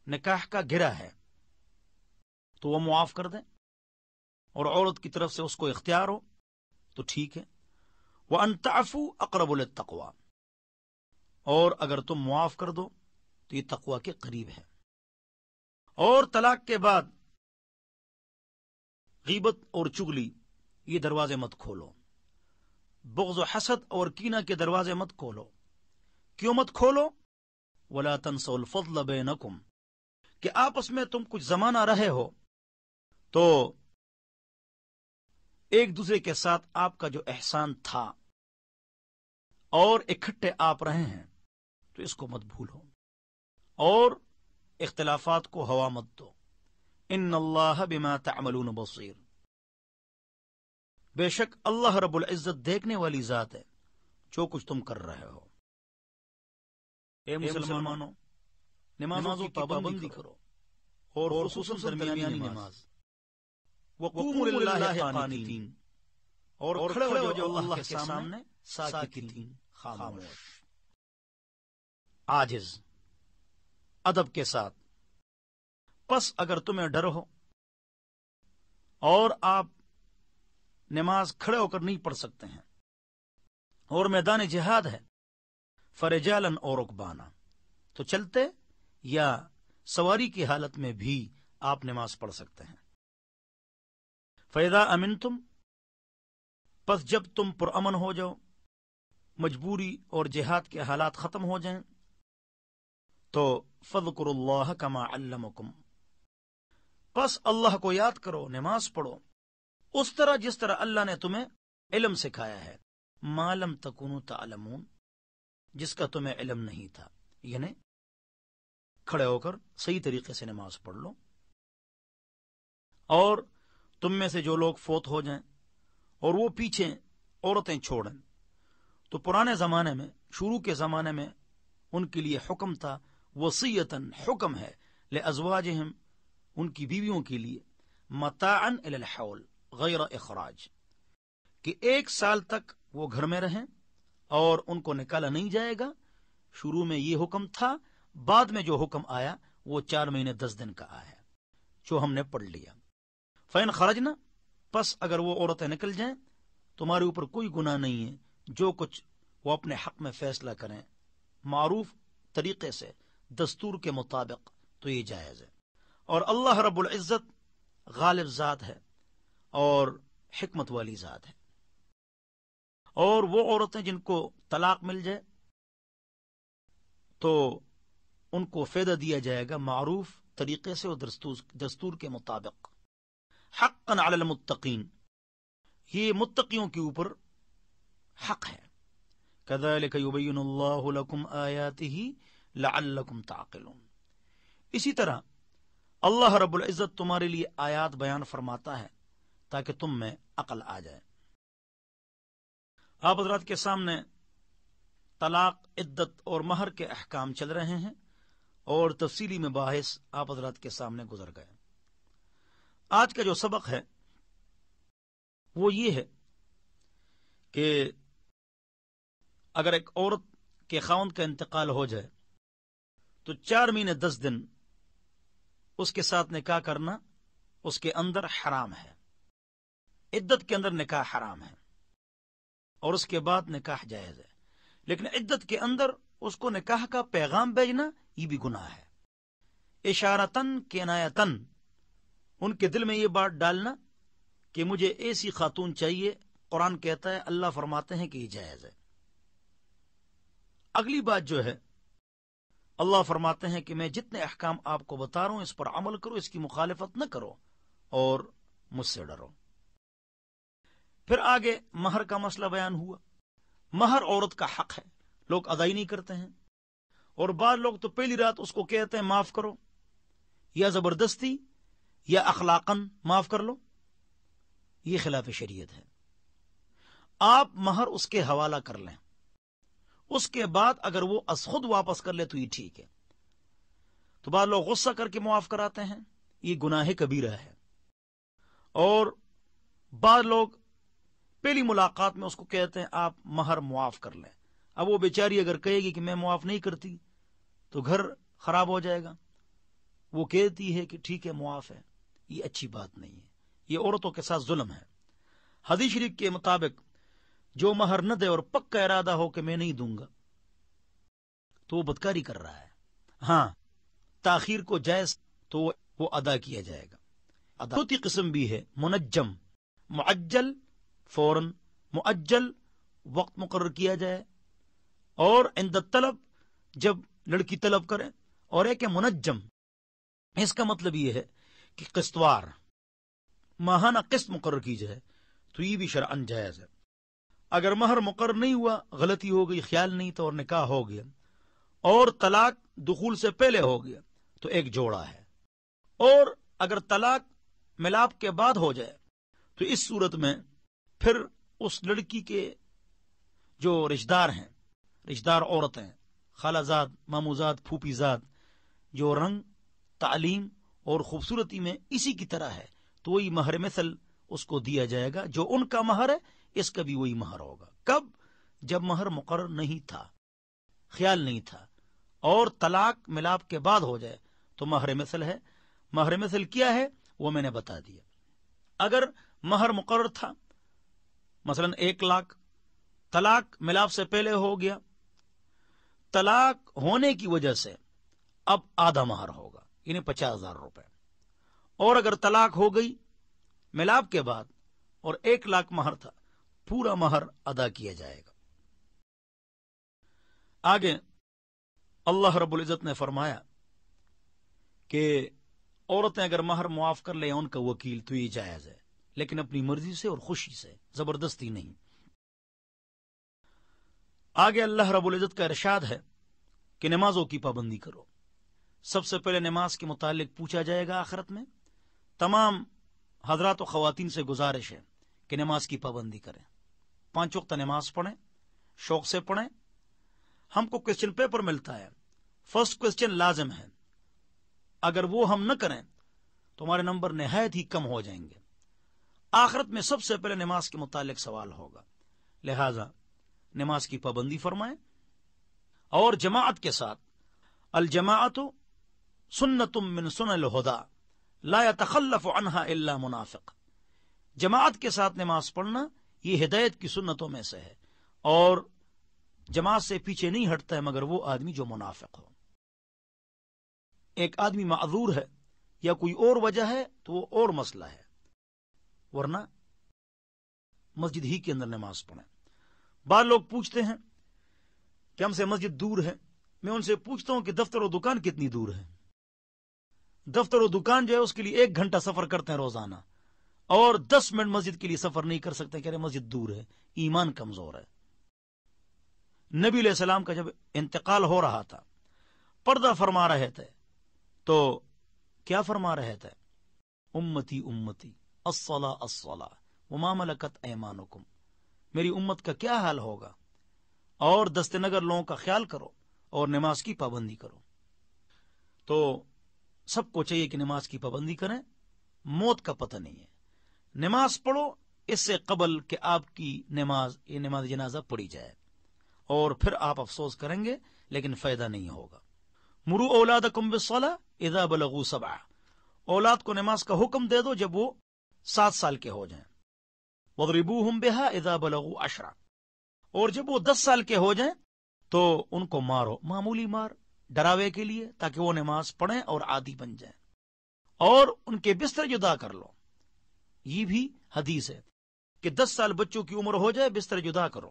نکاح کا گرہ ہے، تو وہ معاف کر دیں اور عورت کی طرف سے اس کو اختیار ہو تو ٹھیک ہے۔ وَأَن تَعْفُوا أَقْرَبُ لِلتَّقْوَىٰ، اور اگر تم معاف کر دو تو یہ تقوی کے قریب ہے۔ اور طلاق کے بعد غیبت اور چغلی یہ دروازے مت کھولو، بغض و حسد اور کینہ کے دروازے مت کھولو۔ کیوں مت کھولو؟ وَلَا تَنْسَوْا الْفَضْلَ بَيْنَكُمْ، کہ آپس میں تم کچھ زمانہ رہے ہو تو ایک دوسرے کے ساتھ آپ کا جو احسان تھا اور اکٹھے آپ رہے ہیں تو اس کو مت بھولو، اور اختلافات کو ہوا مت دو۔ ان اللہ بما تعملون بصیر، بے شک اللہ رب العزت دیکھنے والی ذات ہے جو کچھ تم کر رہے ہو۔ اے مسلمانوں، نمازوں کی پابندی کرو اور خصوصاً درمیانی نماز۔ وقوموا للہ قانتین، اور کھڑے ہو جو اللہ کے سامنے ساکتین، خاموش، عاجز، ادب کے ساتھ۔ پس اگر تمہیں ڈر ہو اور آپ نماز کھڑے ہو کر نہیں پڑھ سکتے ہیں اور میدان جہاد ہے، فرجالن اور رکبانا، تو چلتے یا سواری کی حالت میں بھی آپ نماز پڑھ سکتے ہیں۔ فَإِذَا أَمِنْتُمْ، پس جب تم پرامن ہو جاؤ، مجبوری اور جہاد کے حالات ختم ہو جائیں، تو فَاذْكُرُوا اللَّهَ كَمَا عَلَّمَكُمْ، پس اللہ کو یاد کرو، نماز پڑھو اس طرح جس طرح اللہ نے تمہیں علم سکھایا ہے، مَا لَمْ تَكُونُوا تَعْلَمُونَ، جس کا تمہیں علم نہیں تھا، یعنی کھڑے ہو کر صحیح طریقے سے نماز پڑھ لو۔ اور تم میں سے جو لوگ فوت ہو جائیں اور وہ پیچھے عورتیں چھوڑیں، تو پرانے زمانے میں، شروع کے زمانے میں ان کے لیے حکم تھا، وصیتاً حکم ہے، لازواجہم، ان کی بیویوں کے لیے، متاعاً الی الحول غیر اخراج، کہ 1 سال تک وہ گھر میں رہیں اور ان کو نکالا نہیں جائے گا۔ شروع میں یہ حکم تھا، بعد میں جو حکم آیا وہ 4 مہینے 10 دن کا آیا، جو ہم نے پڑھ لیا۔ فَإِنْ خَرَجْنَا، پس اگر وہ عورتیں نکل جائیں، تمہارے اوپر کوئی گناہ نہیں ہے، جو کچھ وہ اپنے حق میں فیصلہ کریں معروف طریقے سے، دستور کے مطابق، تو یہ جائز ہے۔ اور اللہ رب العزت غالب ذات ہے اور حکمت والی ذات ہے۔ اور وہ عورتیں جن کو طلاق مل جائے تو ان کو فائدہ دیا جائے گا معروف طریقے سے اور دستور کے مطابق۔ حقا علی المتقین، یہ متقیوں کے اوپر حق ہے۔ کذالک یبین اللہ لکم آیاتہ لعلکم تعقلون، اسی طرح اللہ رب العزت تمہارے لیے آیات بیان فرماتا ہے تاکہ تم میں عقل آ جائے۔ آپ حضرات کے سامنے طلاق، عدت اور مہر کے احکام چل رہے ہیں اور تفصیلی مباحث آپ حضرات کے سامنے گزر گئے۔ آج کا جو سبق ہے وہ یہ ہے کہ اگر ایک عورت کے خاوند کا انتقال ہو جائے تو 4 مہینے 10 دن اس کے ساتھ نکاح کرنا اس کے اندر حرام ہے۔ عدت کے اندر نکاح حرام ہے اور اس کے بعد نکاح جائز ہے، لیکن عدت کے اندر اس کو نکاح کا پیغام بھیجنا یہ بھی گناہ ہے۔ اشارتن کنایتن ان کے دل میں یہ بات ڈالنا کہ مجھے ایسی خاتون چاہیے، قرآن کہتا ہے، اللہ فرماتے ہیں کہ یہ جائز ہے۔ اگلی بات جو ہے، اللہ فرماتے ہیں کہ میں جتنے احکام آپ کو بتا رہا ہوں اس پر عمل کرو، اس کی مخالفت نہ کرو اور مجھ سے ڈرو۔ پھر آگے مہر کا مسئلہ بیان ہوا۔ مہر عورت کا حق ہے، لوگ ادا ہی نہیں کرتے ہیں، اور بعض لوگ تو پہلی رات اس کو کہتے ہیں معاف کرو، یا زبردستی یا اخلاقاً معاف کر لو۔ یہ خلاف شریعت ہے۔ آپ مہر اس کے حوالہ کر لیں، اس کے بعد اگر وہ از خود واپس کر لے تو یہ ٹھیک ہے۔ تو بعض لوگ غصہ کر کے معاف کراتے ہیں، یہ گناہ کبیرہ ہے۔ اور بعض لوگ پہلی ملاقات میں اس کو کہتے ہیں آپ مہر معاف کر لیں۔ اب وہ بیچاری اگر کہے گی کہ میں معاف نہیں کرتی تو گھر خراب ہو جائے گا۔ وہ کہتی ہے کہ ٹھیک ہے معاف ہے، یہ اچھی بات نہیں ہے، یہ عورتوں کے ساتھ ظلم ہے۔ حدیث شریف کے مطابق جو مہر نہ دے اور پکا ارادہ ہو کہ میں نہیں دوں گا تو وہ بدکاری کر رہا ہے۔ ہاں، تاخیر کو جائز تو وہ ادا کیا جائے گا۔ دوسری قسم بھی ہے منجم، معجل فوراً، معجل وقت مقرر کیا جائے، اور عند طلب جب لڑکی طلب کرے، اور ایک ہے منجم۔ اس کا مطلب یہ ہے کہ قسطوار ماہانہ قسط مقرر کی جائے تو یہ بھی شرعاً جائز ہے۔ اگر مہر مقرر نہیں ہوا، غلطی ہو گئی، خیال نہیں تھا اور نکاح ہو گیا، اور طلاق دخول سے پہلے ہو گیا تو ایک جوڑا ہے، اور اگر طلاق ملاپ کے بعد ہو جائے تو اس صورت میں پھر اس لڑکی کے جو رشتہ دار ہیں، رشتہ دار عورتیں، خالہ زاد، مامو زاد، پھوپھی زاد، جو رنگ، تعلیم اور خوبصورتی میں اسی کی طرح ہے تو وہی مہر مثل اس کو دیا جائے گا۔ جو ان کا مہر ہے اس کا بھی وہی مہر ہوگا۔ کب؟ جب مہر مقرر نہیں تھا، خیال نہیں تھا، اور طلاق ملاپ کے بعد ہو جائے تو مہر مثل ہے۔ مہر مثل کیا ہے وہ میں نے بتا دیا۔ اگر مہر مقرر تھا مثلا 1 لاکھ، طلاق ملاپ سے پہلے ہو گیا، طلاق ہونے کی وجہ سے اب آدھا مہر ہوگا، یعنی 50,000 روپے۔ اور اگر طلاق ہو گئی ملاپ کے بعد اور 1 لاکھ مہر تھا، پورا مہر ادا کیا جائے گا۔ آگے اللہ رب العزت نے فرمایا کہ عورتیں اگر مہر معاف کر لیں ان کا وکیل تو یہ جائز ہے، لیکن اپنی مرضی سے اور خوشی سے، زبردستی نہیں۔ آگے اللہ رب العزت کا ارشاد ہے کہ نمازوں کی پابندی کرو۔ سب سے پہلے نماز کے متعلق پوچھا جائے گا آخرت میں۔ تمام حضرات و خواتین سے گزارش ہے کہ نماز کی پابندی کریں، 5 وقت نماز پڑھیں، شوق سے پڑھیں۔ ہم کو کوسچن پیپر ملتا ہے، فرسٹ کوسچن لازم ہے، اگر وہ ہم نہ کریں تو ہمارے نمبر نہایت ہی کم ہو جائیں گے۔ آخرت میں سب سے پہلے نماز کے متعلق سوال ہوگا، لہذا نماز کی پابندی فرمائیں اور جماعت کے ساتھ۔ الجماعت سنت من سنن الہدی لا يتخلف عنها الا منافق۔ جماعت کے ساتھ نماز پڑھنا یہ ہدایت کی سنتوں میں سے ہے، اور جماعت سے پیچھے نہیں ہٹتا ہے مگر وہ آدمی جو منافق ہو۔ ایک آدمی معذور ہے یا کوئی اور وجہ ہے تو وہ اور مسئلہ ہے، ورنہ مسجد ہی کے اندر نماز پڑھیں۔ بعض لوگ پوچھتے ہیں کہ ہم سے مسجد دور ہے، میں ان سے پوچھتا ہوں کہ دفتر و دکان کتنی دور ہے؟ دفتر و دکان جو ہے اس کے لیے 1 گھنٹہ سفر کرتے ہیں روزانہ، اور 10 منٹ مسجد کے لیے سفر نہیں کر سکتے، کہہ رہے مسجد دور ہے۔ ایمان کمزور ہے۔ نبی علیہ السلام کا جب انتقال ہو رہا تھا، پردہ فرما رہے تھے، تو کیا فرما رہے تھے؟ امتی امتی الصلاۃ الصلاۃ وما ملکت ایمانکم، میری امت کا کیا حال ہوگا، اور دست نگر لوگوں کا خیال کرو اور نماز کی پابندی کرو۔ تو سب کو چاہیے کہ نماز کی پابندی کریں، موت کا پتہ نہیں ہے، نماز پڑھو اس سے قبل کہ آپ کی نماز جنازہ پڑھی جائے، اور پھر آپ افسوس کریں گے لیکن فائدہ نہیں ہوگا۔ مرو اولادکم بالصلاۃ اذا بلغوا 7، اولاد کو نماز کا حکم دے دو جب وہ 7 سال کے ہو جائیں۔ وَاضْرِبُوهُمْ بِهَا اذا بلغوا 10، اور جب وہ 10 سال کے ہو جائیں تو ان کو مارو، معمولی مار، ڈراوے کے لیے، تاکہ وہ نماز پڑھیں اور عادی بن جائیں، اور ان کے بستر جدا کر لو۔ یہ بھی حدیث ہے کہ 10 سال بچوں کی عمر ہو جائے بستر جدا کرو،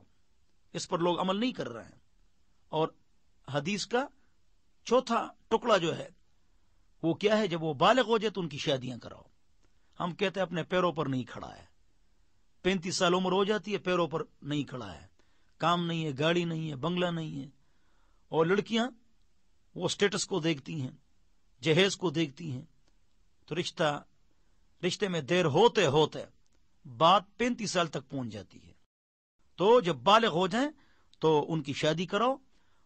اس پر لوگ عمل نہیں کر رہے ہیں۔ اور حدیث کا چوتھا ٹکڑا جو ہے وہ کیا ہے؟ جب وہ بالغ ہو جائے تو ان کی شادیاں کراؤ۔ ہم کہتے ہیں اپنے پیروں پر نہیں کھڑا ہے، 35 سال عمر ہو جاتی ہے، پیروں پر نہیں کھڑا ہے، کام نہیں ہے، گاڑی نہیں ہے، بنگلہ نہیں ہے، اور لڑکیاں وہ سٹیٹس کو دیکھتی ہیں، جہیز کو دیکھتی ہیں، تو رشتے میں دیر ہوتے ہوتے بات 35 سال تک پہنچ جاتی ہے۔ تو جب بالغ ہو جائیں تو ان کی شادی کراؤ۔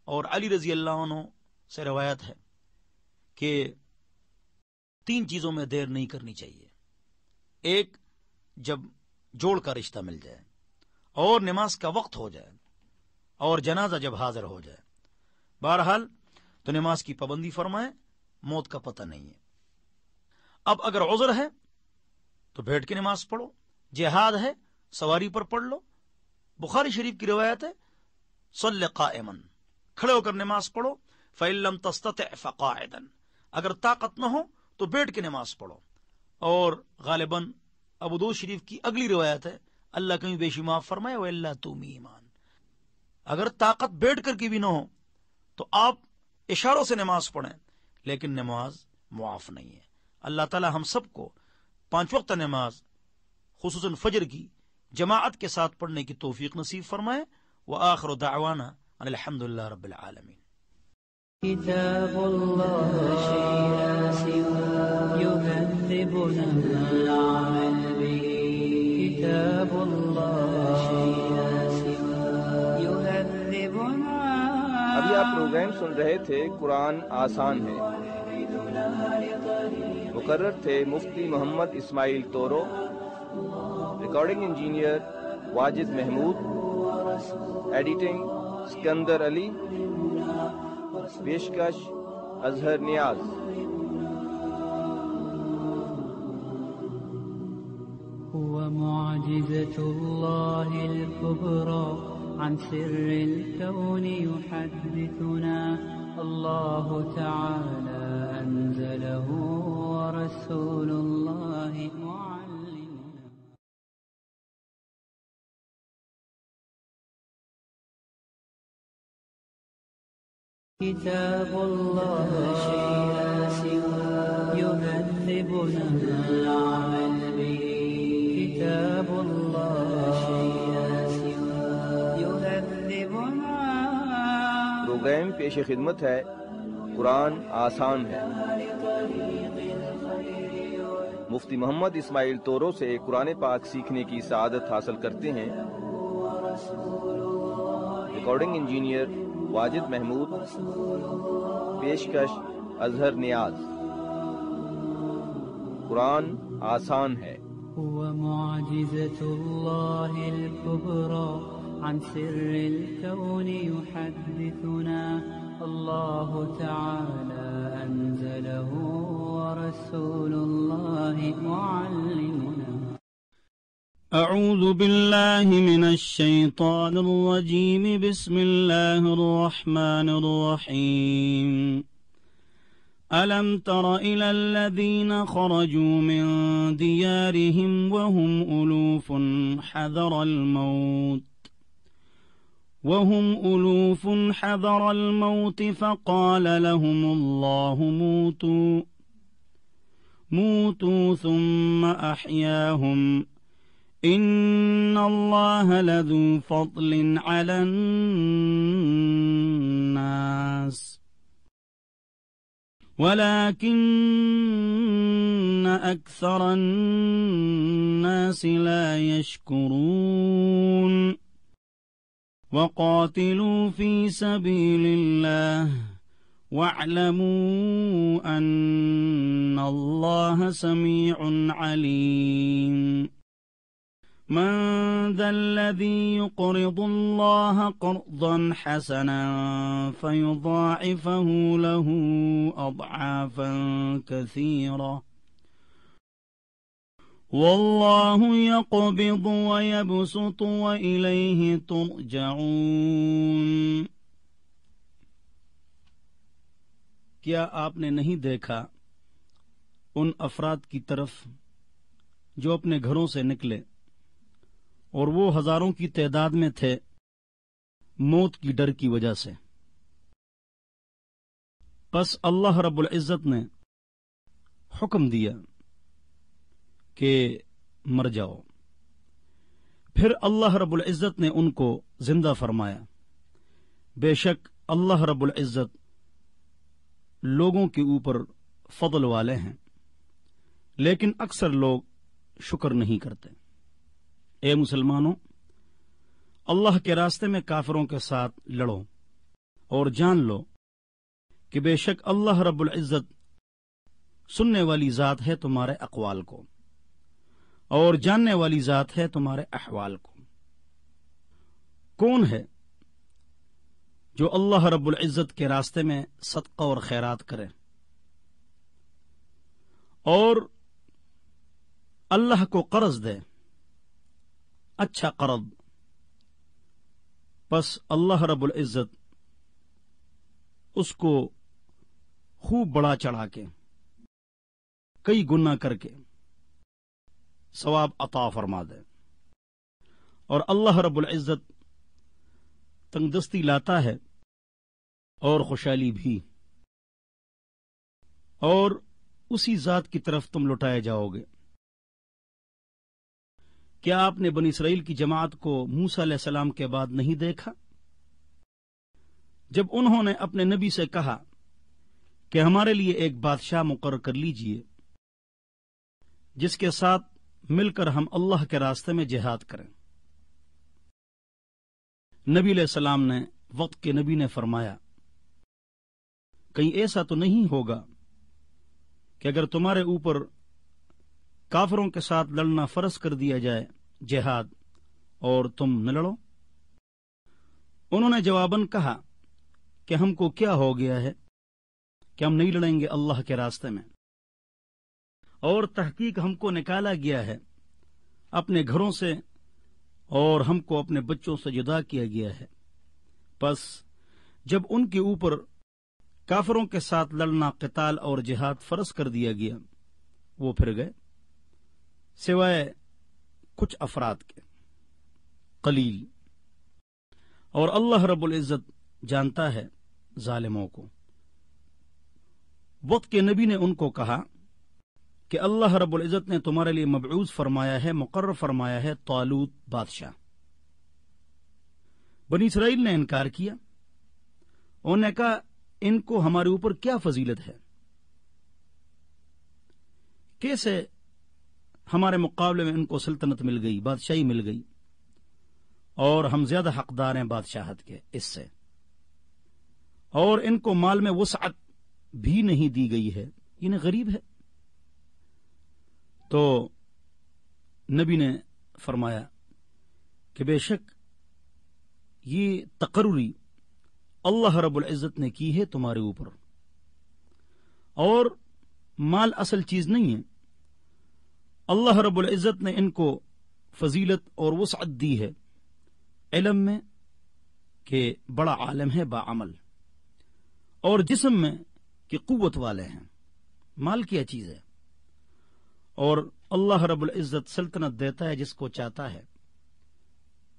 اور علی رضی اللہ عنہ سے روایت ہے کہ 3 چیزوں میں دیر نہیں کرنی چاہیے: ایک، جب جوڑ کا رشتہ مل جائے، اور نماز کا وقت ہو جائے، اور جنازہ جب حاضر ہو جائے۔ بہرحال تو نماز کی پابندی فرمائیں، موت کا پتہ نہیں ہے۔ اب اگر عذر ہے تو بیٹھ کے نماز پڑھو، جہاد ہے سواری پر پڑھ لو۔ بخاری شریف کی روایت ہے صلی قائما، کھڑے ہو کر نماز پڑھو، فإن لم تستطع فقاعدا، اگر طاقت نہ ہو تو بیٹھ کے نماز پڑھو۔ اور غالباً ابو داؤد شریف کی اگلی روایت ہے اللہ کہیں بیشی معاف فرمائے وَإِلَّا تُومِ ایمان، اگر طاقت بیٹھ کر کی بھی نہ ہو تو آپ اشاروں سے نماز پڑھیں، لیکن نماز معاف نہیں ہے۔ اللہ تعالی ہم سب کو 5 وقت نماز خصوصاً فجر کی جماعت کے ساتھ پڑھنے کی توفیق نصیب فرمائے۔ وآخر دعوانا ان الحمد للہ رب العالمین۔ كتاب الله لا سوى يهذبنا العمل به، كتاب الله لا سوى يهذبنا۔ ابھی آپ پروگرام سن رہے تھے قرآن آسان ہے، مقرر تھے Mufti Muhammad Ismail Toru, recording engineer Wajid Mahmood, editing Sikandar Ali, پیشکش اظہر نیاز۔ هو معجزة الله الكبرى عن سر الكون يحدثنا، الله تعالى أنزله ورسول الله معلمنا۔ كتاب الله لا سوى يهذبنا العمل به، كتاب الله لا سوى يهذبنا۔ پروگرام پیش خدمت ہے قرآن آسان ہے۔ مفتی محمد اسماعیل طورو سے قرآن پاک سیکھنے کی سعادت حاصل کرتے ہیں۔ ریکارڈنگ انجینئر واجد محمود، پیشکش اظہر نیاز۔ قرآن آسان ہے۔ هو معجزة الله الكبرى عن سر الكون يحدثنا، الله تعالى أنزله ورسول الله معلمنا۔ أعوذ بالله من الشيطان الرجيم، بسم الله الرحمن الرحيم۔ ألم تر إلى الذين خرجوا من ديارهم وهم ألوف حذر الموت فقال لهم الله موتوا ثم أحياهم، إن الله لذو فضل على الناس ولكن أكثر الناس لا يشكرون وقاتلوا في سبيل الله واعلموا أن الله سميع عليم من ذا الذي يقرض الله قرضا حسنا فيضاعفه له أضعافا كثيرة والله يقبض ويبسط وإليه ترجعون۔ کیا آپ نے نہیں دیکھا ان افراد کی طرف جو اپنے گھروں سے نکلے اور وہ ہزاروں کی تعداد میں تھے موت کی ڈر کی وجہ سے؟ پس اللہ رب العزت نے حکم دیا کہ مر جاؤ، پھر اللہ رب العزت نے ان کو زندہ فرمایا۔ بے شک اللہ رب العزت لوگوں کے اوپر فضل والے ہیں، لیکن اکثر لوگ شکر نہیں کرتے۔ اے مسلمانوں، اللہ کے راستے میں کافروں کے ساتھ لڑو اور جان لو کہ بے شک اللہ رب العزت سننے والی ذات ہے تمہارے اقوال کو اور جاننے والی ذات ہے تمہارے احوال کو۔ کون ہے جو اللہ رب العزت کے راستے میں صدقہ اور خیرات کرے اور اللہ کو قرض دے، اچھا قرض، پس اللہ رب العزت اس کو خوب بڑا چڑھا کے کئی گنا کر کے ثواب عطا فرما دے۔ اور اللہ رب العزت تنگدستی لاتا ہے اور خوشحالی بھی، اور اسی ذات کی طرف تم لوٹائے جاؤ گے۔ کیا آپ نے بنی اسرائیل کی جماعت کو موسیٰ علیہ السلام کے بعد نہیں دیکھا جب انہوں نے اپنے نبی سے کہا کہ ہمارے لیے ایک بادشاہ مقرر کر لیجئے جس کے ساتھ مل کر ہم اللہ کے راستے میں جہاد کریں؟ نبی علیہ السلام نے، وقت کے نبی نے فرمایا، کہیں ایسا تو نہیں ہوگا کہ اگر تمہارے اوپر کافروں کے ساتھ لڑنا فرض کر دیا جائے جہاد اور تم نہ لڑو؟ انہوں نے جواباً کہا کہ ہم کو کیا ہو گیا ہے کہ ہم نہیں لڑیں گے اللہ کے راستے میں، اور تحقیق ہم کو نکالا گیا ہے اپنے گھروں سے اور ہم کو اپنے بچوں سے جدا کیا گیا ہے۔ پس جب ان کے اوپر کافروں کے ساتھ لڑنا قتال اور جہاد فرض کر دیا گیا وہ پھر گئے، سوائے کچھ افراد کے، قلیل۔ اور اللہ رب العزت جانتا ہے ظالموں کو۔ وقت کے نبی نے ان کو کہا کہ اللہ رب العزت نے تمہارے لیے مبعوث فرمایا ہے، مقرر فرمایا ہے طالوت بادشاہ۔ بنی اسرائیل نے انکار کیا، انہوں نے کہا ان کو ہمارے اوپر کیا فضیلت ہے، کیسے ہمارے مقابلے میں ان کو سلطنت مل گئی، بادشاہی مل گئی، اور ہم زیادہ حقدار ہیں بادشاہت کے اس سے، اور ان کو مال میں وسعت بھی نہیں دی گئی ہے، انہیں غریب ہے۔ تو نبی نے فرمایا کہ بے شک یہ تقرری اللہ رب العزت نے کی ہے تمہارے اوپر، اور مال اصل چیز نہیں ہے۔ اللہ رب العزت نے ان کو فضیلت اور وسعت دی ہے علم میں کہ بڑا عالم ہے باعمل، اور جسم میں کہ قوت والے ہیں۔ مال کیا چیز ہے؟ اور اللہ رب العزت سلطنت دیتا ہے جس کو چاہتا ہے،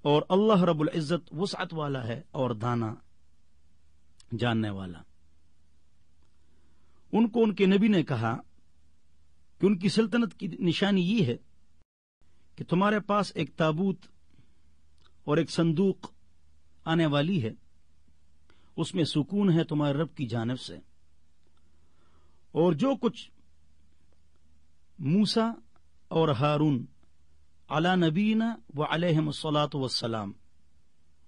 اور اللہ رب العزت وسعت والا ہے اور دانا جاننے والا۔ ان کو ان کے نبی نے کہا کہ ان کی سلطنت کی نشانی یہ ہے کہ تمہارے پاس ایک تابوت اور ایک صندوق آنے والی ہے، اس میں سکون ہے تمہارے رب کی جانب سے، اور جو کچھ موسیٰ اور ہارون علی نبینا و علیہم الصلاۃ والسلام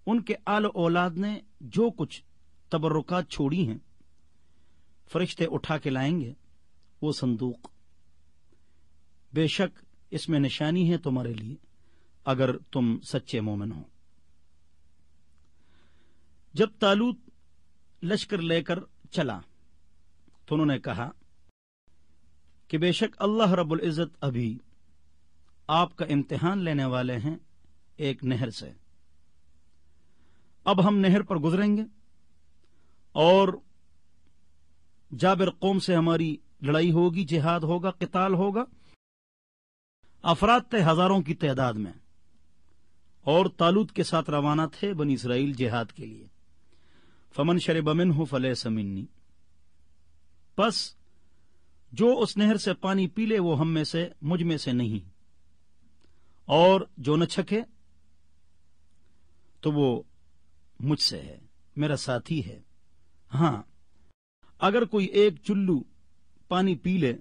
ان کے آل اولاد نے جو کچھ تبرکات چھوڑی ہیں، فرشتے اٹھا کے لائیں گے وہ صندوق. بے شک اس میں نشانی ہے تمہارے لیے اگر تم سچے مومن ہو. جب طالوت لشکر لے کر چلا تو انہوں نے کہا کہ بے شک اللہ رب العزت ابھی آپ کا امتحان لینے والے ہیں ایک نہر سے. اب ہم نہر پر گزریں گے اور جابر قوم سے ہماری لڑائی ہوگی، جہاد ہوگا، قتال ہوگا. افراد تھے ہزاروں کی تعداد میں اور طالوت کے ساتھ روانہ تھے بنی اسرائیل جہاد کے لیے. فمن شرب منہ فلیس منی، پس جو اس نہر سے پانی پی لے وہ مجھ میں سے نہیں، اور جو نہ چھکے تو وہ مجھ سے ہے، میرا ساتھی ہے. ہاں، اگر کوئی ایک چلو پانی پی لے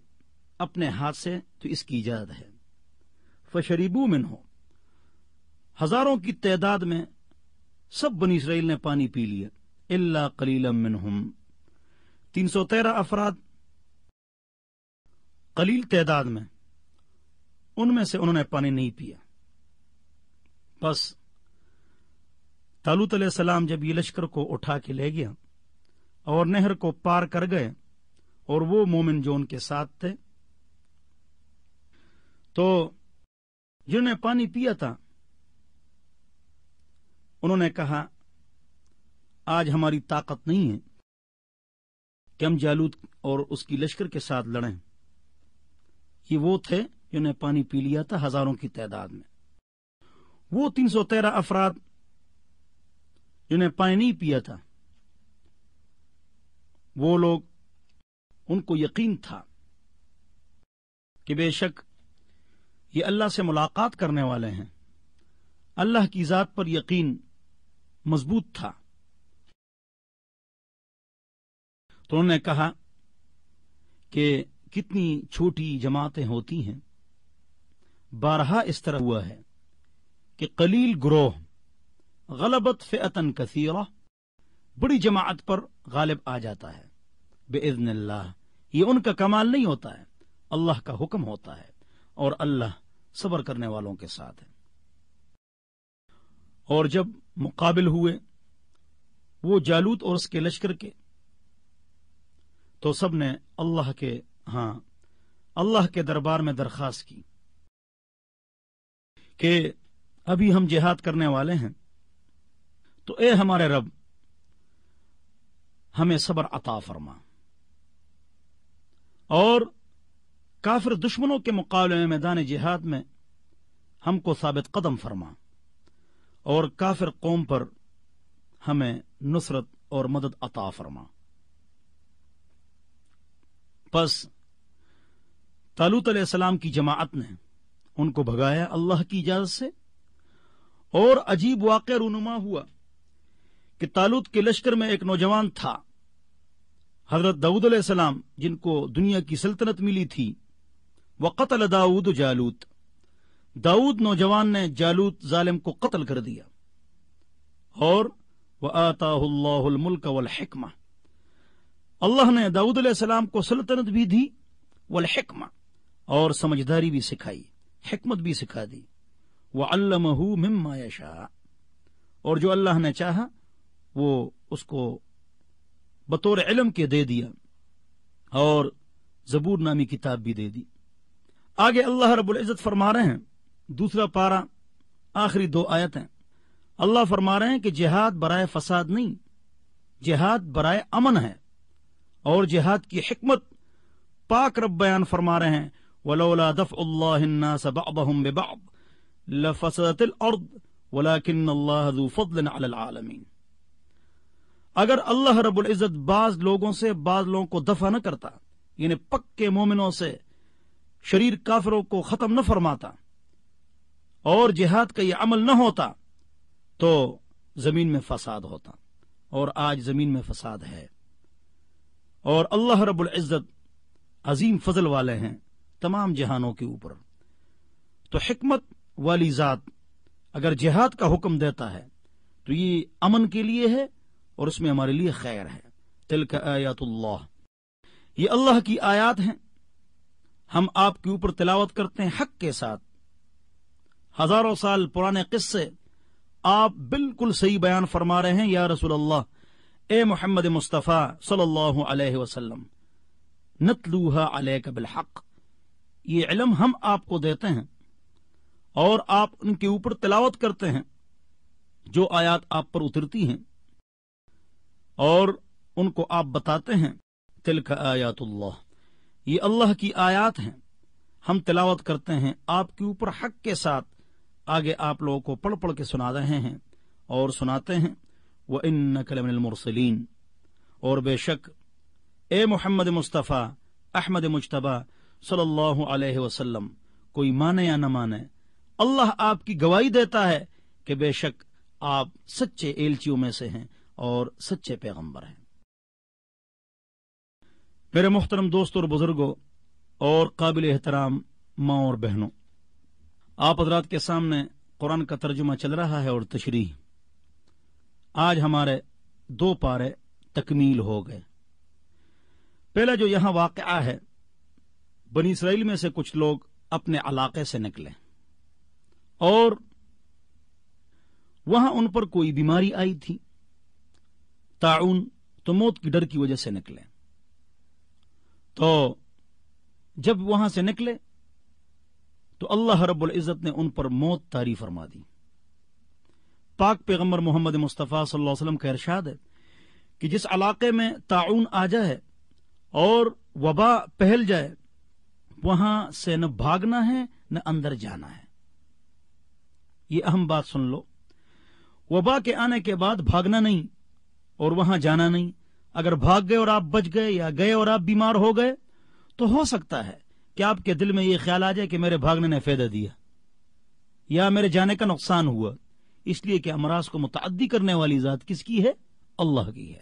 اپنے ہاتھ سے تو اس کی اجازت ہے. فشریبو منہ، ہزاروں کی تعداد میں سب بنی اسرائیل نے پانی پی لیا. الا قلیلا منہم، 313 افراد قلیل تعداد میں، ان میں سے انہوں نے پانی نہیں پیا. بس طالوت علیہ السلام جب یہ لشکر کو اٹھا کے لے گیا اور نہر کو پار کر گئے اور وہ مومن جو ان کے ساتھ تھے تو جنہوں نے پانی پیا تھا انہوں نے کہا آج ہماری طاقت نہیں ہے کہ ہم جالوت اور اس کی لشکر کے ساتھ لڑیں. یہ وہ تھے جنہوں نے پانی پی لیا تھا ہزاروں کی تعداد میں. وہ 313 افراد جنہیں پانی نہیں پیا تھا وہ لوگ، ان کو یقین تھا کہ بے شک یہ اللہ سے ملاقات کرنے والے ہیں. اللہ کی ذات پر یقین مضبوط تھا. تو انہوں نے کہا کہ کتنی چھوٹی جماعتیں ہوتی ہیں. بارہا اس طرح ہوا ہے کہ قلیل گروہ غلبت فئتن کثیرہ، بڑی جماعت پر غالب آ جاتا ہے باذن اللہ. یہ ان کا کمال نہیں ہوتا ہے، اللہ کا حکم ہوتا ہے، اور اللہ صبر کرنے والوں کے ساتھ ہے. اور جب مقابل ہوئے وہ جالوت اور اس کے لشکر کے تو سب نے اللہ کے دربار میں درخواست کی کہ ابھی ہم جہاد کرنے والے ہیں تو اے ہمارے رب ہمیں صبر عطا فرما، اور کافر دشمنوں کے مقابلے میں میدان جہاد میں ہم کو ثابت قدم فرما، اور کافر قوم پر ہمیں نصرت اور مدد عطا فرما. پس طالوت علیہ السلام کی جماعت نے ان کو بھگایا اللہ کی اجازت سے. اور عجیب واقعہ رونما ہوا کہ طالوت کے لشکر میں ایک نوجوان تھا، حضرت داؤد علیہ السلام، جن کو دنیا کی سلطنت ملی تھی. وقتل داؤد جالوت، داؤد نوجوان نے جالوت ظالم کو قتل کر دیا. اور وآتاہ اللہ الملک والحکمہ، اللہ نے داؤد علیہ السلام کو سلطنت بھی دی، والحکمہ، اور سمجھداری بھی سکھائی، حکمت بھی سکھا دی. وعلمہ مما یشاء، اور جو اللہ نے چاہا وہ اس کو بطور علم کے دے دیا، اور زبور نامی کتاب بھی دے دی. آگے اللہ رب العزت فرما رہے ہیں، دوسرا پارہ آخری 2 آیتیں، اللہ فرما رہے ہیں کہ جہاد برائے فساد نہیں، جہاد برائے امن ہے. اور جہاد کی حکمت پاک رب بیان فرما رہے ہیں، وَلَوْلَا دَفْعُ اللَّهِ النَّاسَ بَعْضَهُمْ بِبَعْضٍ لَفَسَدَتِ الْأَرْضُ وَلَكِنَّ اللَّهَ ذُو فَضْلٍ عَلَى الْعَالَمِينَ. اگر اللہ رب العزت بعض لوگوں سے بعض لوگوں کو دفع نہ کرتا، یعنی پکے مومنوں سے شریر کافروں کو ختم نہ فرماتا، اور جہاد کا یہ عمل نہ ہوتا تو زمین میں فساد ہوتا. اور آج زمین میں فساد ہے، اور اللہ رب العزت عظیم فضل والے ہیں تمام جہانوں کے اوپر. تو حکمت والی ذات اگر جہاد کا حکم دیتا ہے تو یہ امن کے لیے ہے اور اس میں ہمارے لیے خیر ہے. تلک آیات اللہ، یہ اللہ کی آیات ہیں، ہم آپ کے اوپر تلاوت کرتے ہیں حق کے ساتھ. ہزاروں سال پرانے قصے آپ بالکل صحیح بیان فرما رہے ہیں یا رسول اللہ، اے محمد مصطفیٰ صلی اللہ علیہ وسلم. نتلوہا علیک بالحق، یہ علم ہم آپ کو دیتے ہیں اور آپ ان کے اوپر تلاوت کرتے ہیں جو آیات آپ پر اترتی ہیں اور ان کو آپ بتاتے ہیں. تلک آیات اللہ، یہ اللہ کی آیات ہیں، ہم تلاوت کرتے ہیں آپ کے اوپر حق کے ساتھ. آگے آپ لوگوں کو پڑھ پڑھ کے سنا رہے ہیں اور سناتے ہیں. وَإِنَّكَ لَمِنَ الْمُرْسَلِينَ، اور بے شک اے محمد مصطفیٰ احمد مجتبیٰ صلی اللہ علیہ وسلم، کوئی مانے یا نہ مانے، اللہ آپ کی گواہی دیتا ہے کہ بے شک آپ سچے ایلچیوں میں سے ہیں اور سچے پیغمبر ہیں. میرے محترم دوستوں اور بزرگوں اور قابل احترام ماں اور بہنوں، آپ حضرات کے سامنے قرآن کا ترجمہ چل رہا ہے اور تشریح. آج ہمارے 2 پارے تکمیل ہو گئے. پہلا جو یہاں واقعہ ہے، بنی اسرائیل میں سے کچھ لوگ اپنے علاقے سے نکلے اور وہاں ان پر کوئی بیماری آئی تھی، طاعون، تو موت کی ڈر کی وجہ سے نکلے. تو جب وہاں سے نکلے تو اللہ رب العزت نے ان پر موت طاری فرما دی. پاک پیغمبر محمد مصطفیٰ صلی اللہ علیہ وسلم کا ارشاد ہے کہ جس علاقے میں طاعون آ جائے اور وبا پھیل جائے، وہاں سے نہ بھاگنا ہے نہ اندر جانا ہے. یہ اہم بات سن لو، وبا کے آنے کے بعد بھاگنا نہیں اور وہاں جانا نہیں. اگر بھاگ گئے اور آپ بچ گئے یا گئے اور آپ بیمار ہو گئے تو ہو سکتا ہے کہ آپ کے دل میں یہ خیال آ جائے کہ میرے بھاگنے نے فائدہ دیا یا میرے جانے کا نقصان ہوا. اس لیے کہ امراض کو متعدی کرنے والی ذات کس کی ہے؟ اللہ کی ہے.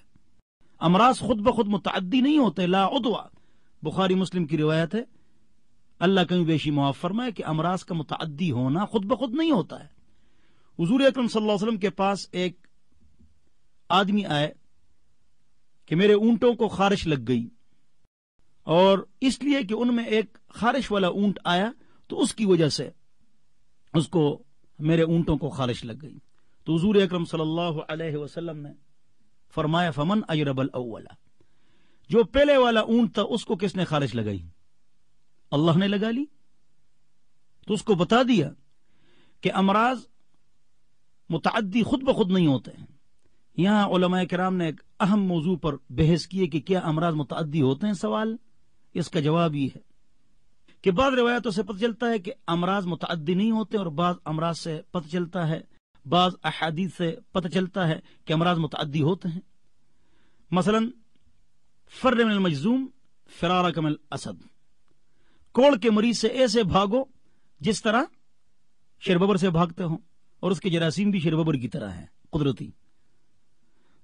امراض خود بخود متعدی نہیں ہوتے. لا عدوہ، بخاری مسلم کی روایت ہے، اللہ کہیں بیشی معاف فرمائے کہ امراض کا متعدی ہونا خود بخود نہیں ہوتا ہے. حضور اکرم صلی اللہ علیہ وسلم کے پاس ایک آدمی آئے کہ میرے اونٹوں کو خارش لگ گئی، اور اس لیے کہ ان میں ایک خارش والا اونٹ آیا تو اس کی وجہ سے اس کو میرے اونٹوں کو خارش لگ گئی. تو حضور اکرم صلی اللہ علیہ وسلم نے فرمایا فمن اجرب الاول، جو پہلے والا اونٹ تھا اس کو کس نے خارش لگائی؟ اللہ نے لگا لی. تو اس کو بتا دیا کہ امراض متعدی خود بخود نہیں ہوتے ہیں. یہاں علماء کرام نے ایک اہم موضوع پر بحث کی ہے کہ کیا امراض متعدی ہوتے ہیں. سوال اس کا جواب یہ ہے کہ بعض روایتوں سے پتہ چلتا ہے کہ امراض متعدی نہیں ہوتے اور بعض امراض سے پتہ چلتا ہے، بعض احادیث سے پتہ چلتا ہے کہ امراض متعدی ہوتے ہیں. مثلا فر من المجذوم فرارک من الاسد، کوڑ کے مریض سے ایسے بھاگو جس طرح شیرببر سے بھاگتے ہوں، اور اس کے جراثیم بھی شیرببر کی طرح ہیں قدرتی.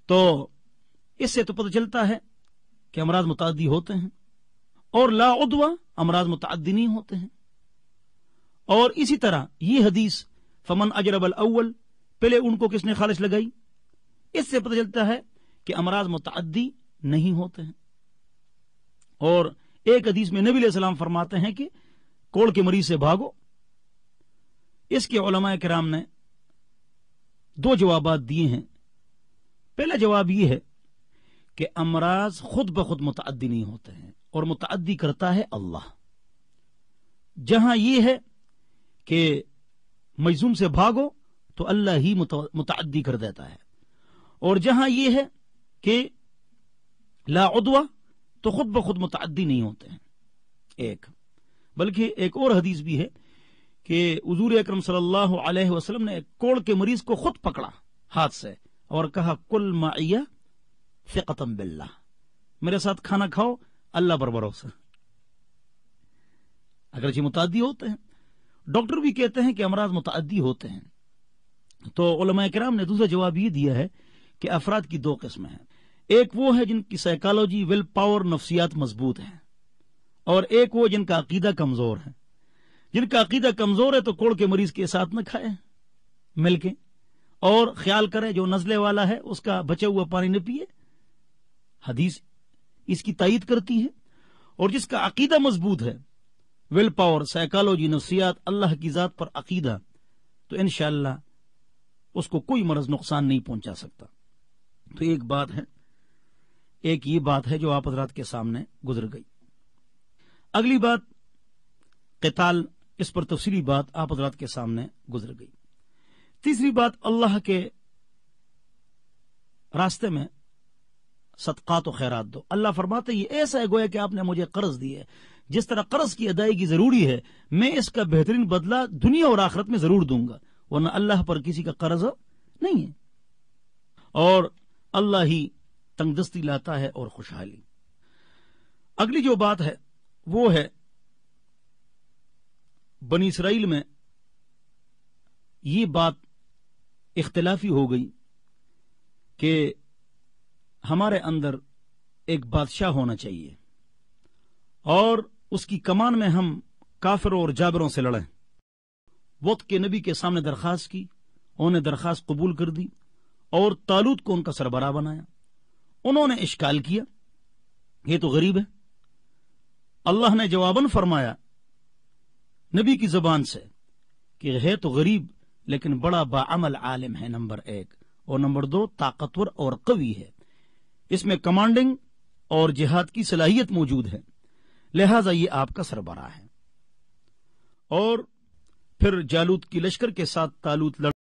تو اس سے تو پتہ چلتا ہے کہ امراض متعدی ہوتے ہیں. اور لا عدوہ، امراض متعدی نہیں ہوتے ہیں. اور اسی طرح یہ حدیث فمن اجرب الاول، پہلے ان کو کس نے خارش لگائی، اس سے پتہ چلتا ہے کہ امراض متعدی نہیں ہوتے ہیں. اور ایک حدیث میں نبی علیہ السلام فرماتے ہیں کہ کوڑ کے مریض سے بھاگو. اس کے علماء کرام نے 2 جوابات دیے ہیں. پہلا جواب یہ ہے کہ امراض خود بخود متعدی نہیں ہوتے ہیں اور متعدی کرتا ہے اللہ. جہاں یہ ہے کہ مجذوم سے بھاگو تو اللہ ہی متعدی کر دیتا ہے، اور جہاں یہ ہے کہ لا عدوہ تو خود بخود متعدی نہیں ہوتے ہیں. ایک بلکہ ایک اور حدیث بھی ہے کہ حضور اکرم صلی اللہ علیہ وسلم نے ایک کوڑ کے مریض کو خود پکڑا ہاتھ سے اور کہا کل معی ثقۃ باللہ، میرے ساتھ کھانا کھاؤ اللہ پر بھروسہ. اگرچہ متعدی ہوتے ہیں، ڈاکٹر بھی کہتے ہیں کہ امراض متعدی ہوتے ہیں. تو علماء کرام نے دوسرا جواب یہ دیا ہے کہ افراد کی 2 قسمیں ہیں. ایک وہ ہے جن کی سائیکالوجی، ول پاور، نفسیات مضبوط ہیں، اور ایک وہ جن کا عقیدہ کمزور ہے. جن کا عقیدہ کمزور ہے تو کوڑ کے مریض کے ساتھ نہ کھائے مل کے، اور خیال کرے جو نزلے والا ہے اس کا بچا ہوا پانی نہ پیے. حدیث اس کی تائید کرتی ہے. اور جس کا عقیدہ مضبوط ہے، ول پاور، سائیکالوجی، نفسیات، اللہ کی ذات پر عقیدہ، تو انشاءاللہ اس کو کوئی مرض نقصان نہیں پہنچا سکتا. تو ایک یہ بات ہے جو آپ حضرات کے سامنے گزر گئی. اگلی بات قتال، اس پر تفصیلی بات آپ حضرات کے سامنے گزر گئی. تیسری بات، اللہ کے راستے میں صدقات و خیرات دو. اللہ فرماتے یہ ایسا ہے گویا کہ آپ نے مجھے قرض دی ہے. جس طرح قرض کی ادائیگی ضروری ہے، میں اس کا بہترین بدلہ دنیا اور آخرت میں ضرور دوں گا، ورنہ اللہ پر کسی کا قرض نہیں ہے. اور اللہ ہی تنگ دستی لاتا ہے اور خوشحالی. اگلی جو بات ہے وہ ہے بنی اسرائیل میں یہ بات اختلافی ہو گئی کہ ہمارے اندر ایک بادشاہ ہونا چاہیے اور اس کی کمان میں ہم کافروں اور جابروں سے لڑیں. وقت کے نبی کے سامنے درخواست کی، انہوں نے درخواست قبول کر دی اور طالوت کو ان کا سربراہ بنایا. انہوں نے اشکال کیا یہ تو غریب ہے. اللہ نے جواباً فرمایا نبی کی زبان سے کہ ہے تو غریب لیکن بڑا باعمل عالم ہے، نمبر 1، اور نمبر 2 طاقتور اور قوی ہے. اس میں کمانڈنگ اور جہاد کی صلاحیت موجود ہے، لہذا یہ آپ کا سربراہ ہے. اور پھر جالوت کی لشکر کے ساتھ طالوت